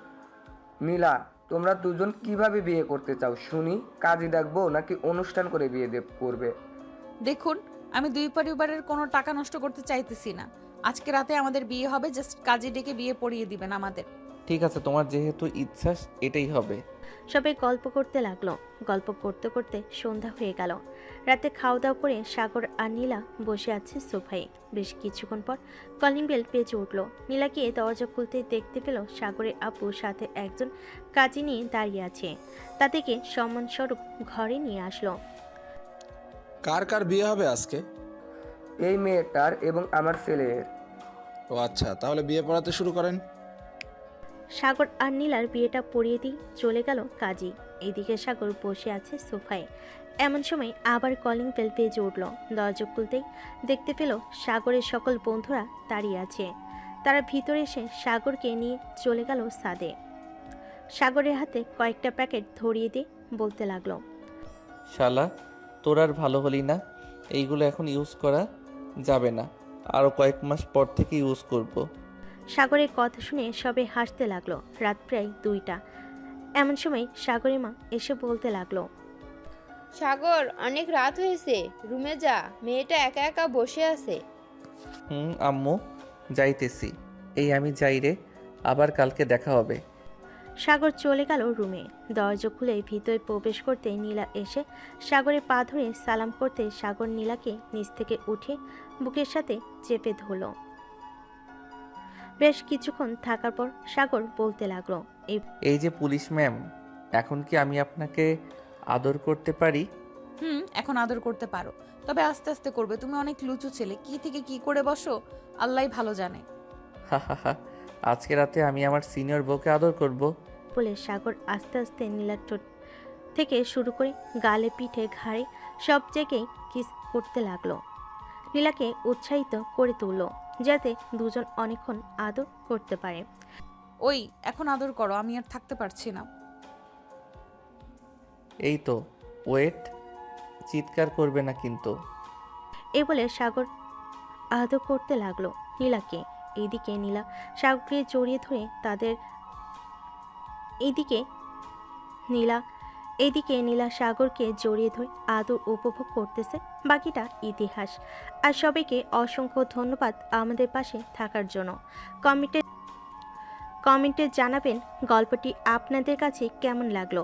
নীলা, তোমরা দুজন কিভাবে বিয়ে করতে চাও শুনি? কাজী ডাকবো নাকি অনুষ্ঠান করে বিয়ে করবে? দেখুন, আমি দুই পরিবারের কোনো টাকা নষ্ট করতে চাইতেছি না। আজকে রাতে আমাদের বিয়ে হবে, জাস্ট কাজে ডেকে বিয়ে পড়িয়ে দিবেন আমাদের। ঠিক আছে, তোমার যেহেতু ইচ্ছা এটাই হবে। সবাই গল্প করতে লাগলো। গল্প করতে করতে সন্ধ্যা হয়ে গেল। রাতে খাওয়া দাওয়া করে সাগর আর নীলা বসে আছে সোফায়। বেশ কিছুক্ষণ পর কলিং বেল বেজে উঠল। নীলা গিয়ে দরজা খুলতে দেখতে পেল সাগরের আপুর সাথে একজন কাজী নিয়ে দাঁড়িয়ে আছে। তাদেরকে সম্মানস্বরূপ ঘরে নিয়ে আসলো। কার কার বিয়ে হবে আজকে? এই মেয়েটার এবং আমার ছেলের। ও আচ্ছা, তাহলে বিয়ে পড়াতে শুরু করেন। সাগর আর নীলার বিয়েটা পড়িয়ে দিয়ে চলে গেল কাজী। এদিকে সাগর বসে আছে সোফায়। এমন সময় আবার কলিং বেল বেজে উঠল। দরজা খুলতেই দেখতে পেল সাগরের সকল বন্ধুরা দাঁড়িয়ে আছে। তারা ভিতরে এসে সাগরকে নিয়ে চলে গেল ছাদে। সাগরের হাতে কয়েকটা প্যাকেট ধরিয়ে দিয়ে বলতে লাগলো, শালা তোর আর ভালো হলি না, এইগুলো এখন ইউজ করা যাবে না, আরও কয়েক মাস পর থেকে ইউজ করব। সাগরের কথা শুনে সবে হাসতে লাগলো। রাত প্রায় 2টা। এমন সময় সাগরের মা এসে বলতে লাগলো, সাগর, অনেক রাত হয়েছে, রুমে যা, মেয়েটা একা একা বসে আছে। আম্মু যাইতেছি। এই আমি যাই রে, আবার কালকে দেখা হবে। সাগর চলে গেল রুমে। দরজা খুলে ভিতরে প্রবেশ করতে নীলা এসে সাগরের পা ধরে সালাম করতে সাগর নীলাকে নিচ থেকে উঠে বুকের সাথে চেপে ধরল। বেশ কিছুক্ষণ থাকার পর সাগর বলতে লাগলো, এই যে পুলিশ ম্যাম, এখন কি আমি আপনাকে আদর করতে পারি? এখন আদর করতে পারো, তবে আস্তে আস্তে করবে। তুমি অনেক লুচু ছেলে, কি থেকে কি করে বসো আল্লাহই ভালো জানে। হা হা হা, আজকে রাতে আমি আমার সিনিয়র বউকে আদর করব। বলে সাগর আস্তে আস্তে নীলার ঠোঁট থেকে শুরু করে গালে, পিঠে, ঘাড়ে সব জায়গায় কিস করতে লাগলো। নীলাকে উৎসাহিত করে তুলল যাতে দুজন অনেকক্ষণ আদর করতে পারে। ওই এখন আদর করো, আমি আর থাকতে পারছি না। এই তো, ওয়েট, চিৎকার করবে না কিন্তু। এ বলে সাগর আদর করতে লাগলো নীলাকে। এইদিকে নীলা সাগরকে জড়িয়ে ধরে এদিকে নীলা সাগরকে জড়িয়ে ধরে আদর উপভোগ করতেছে। বাকিটা ইতিহাস। আর সবাইকে অসংখ্য ধন্যবাদ আমাদের পাশে থাকার জন্য। কমেন্টে জানাবেন গল্পটি আপনাদের কাছে কেমন লাগলো।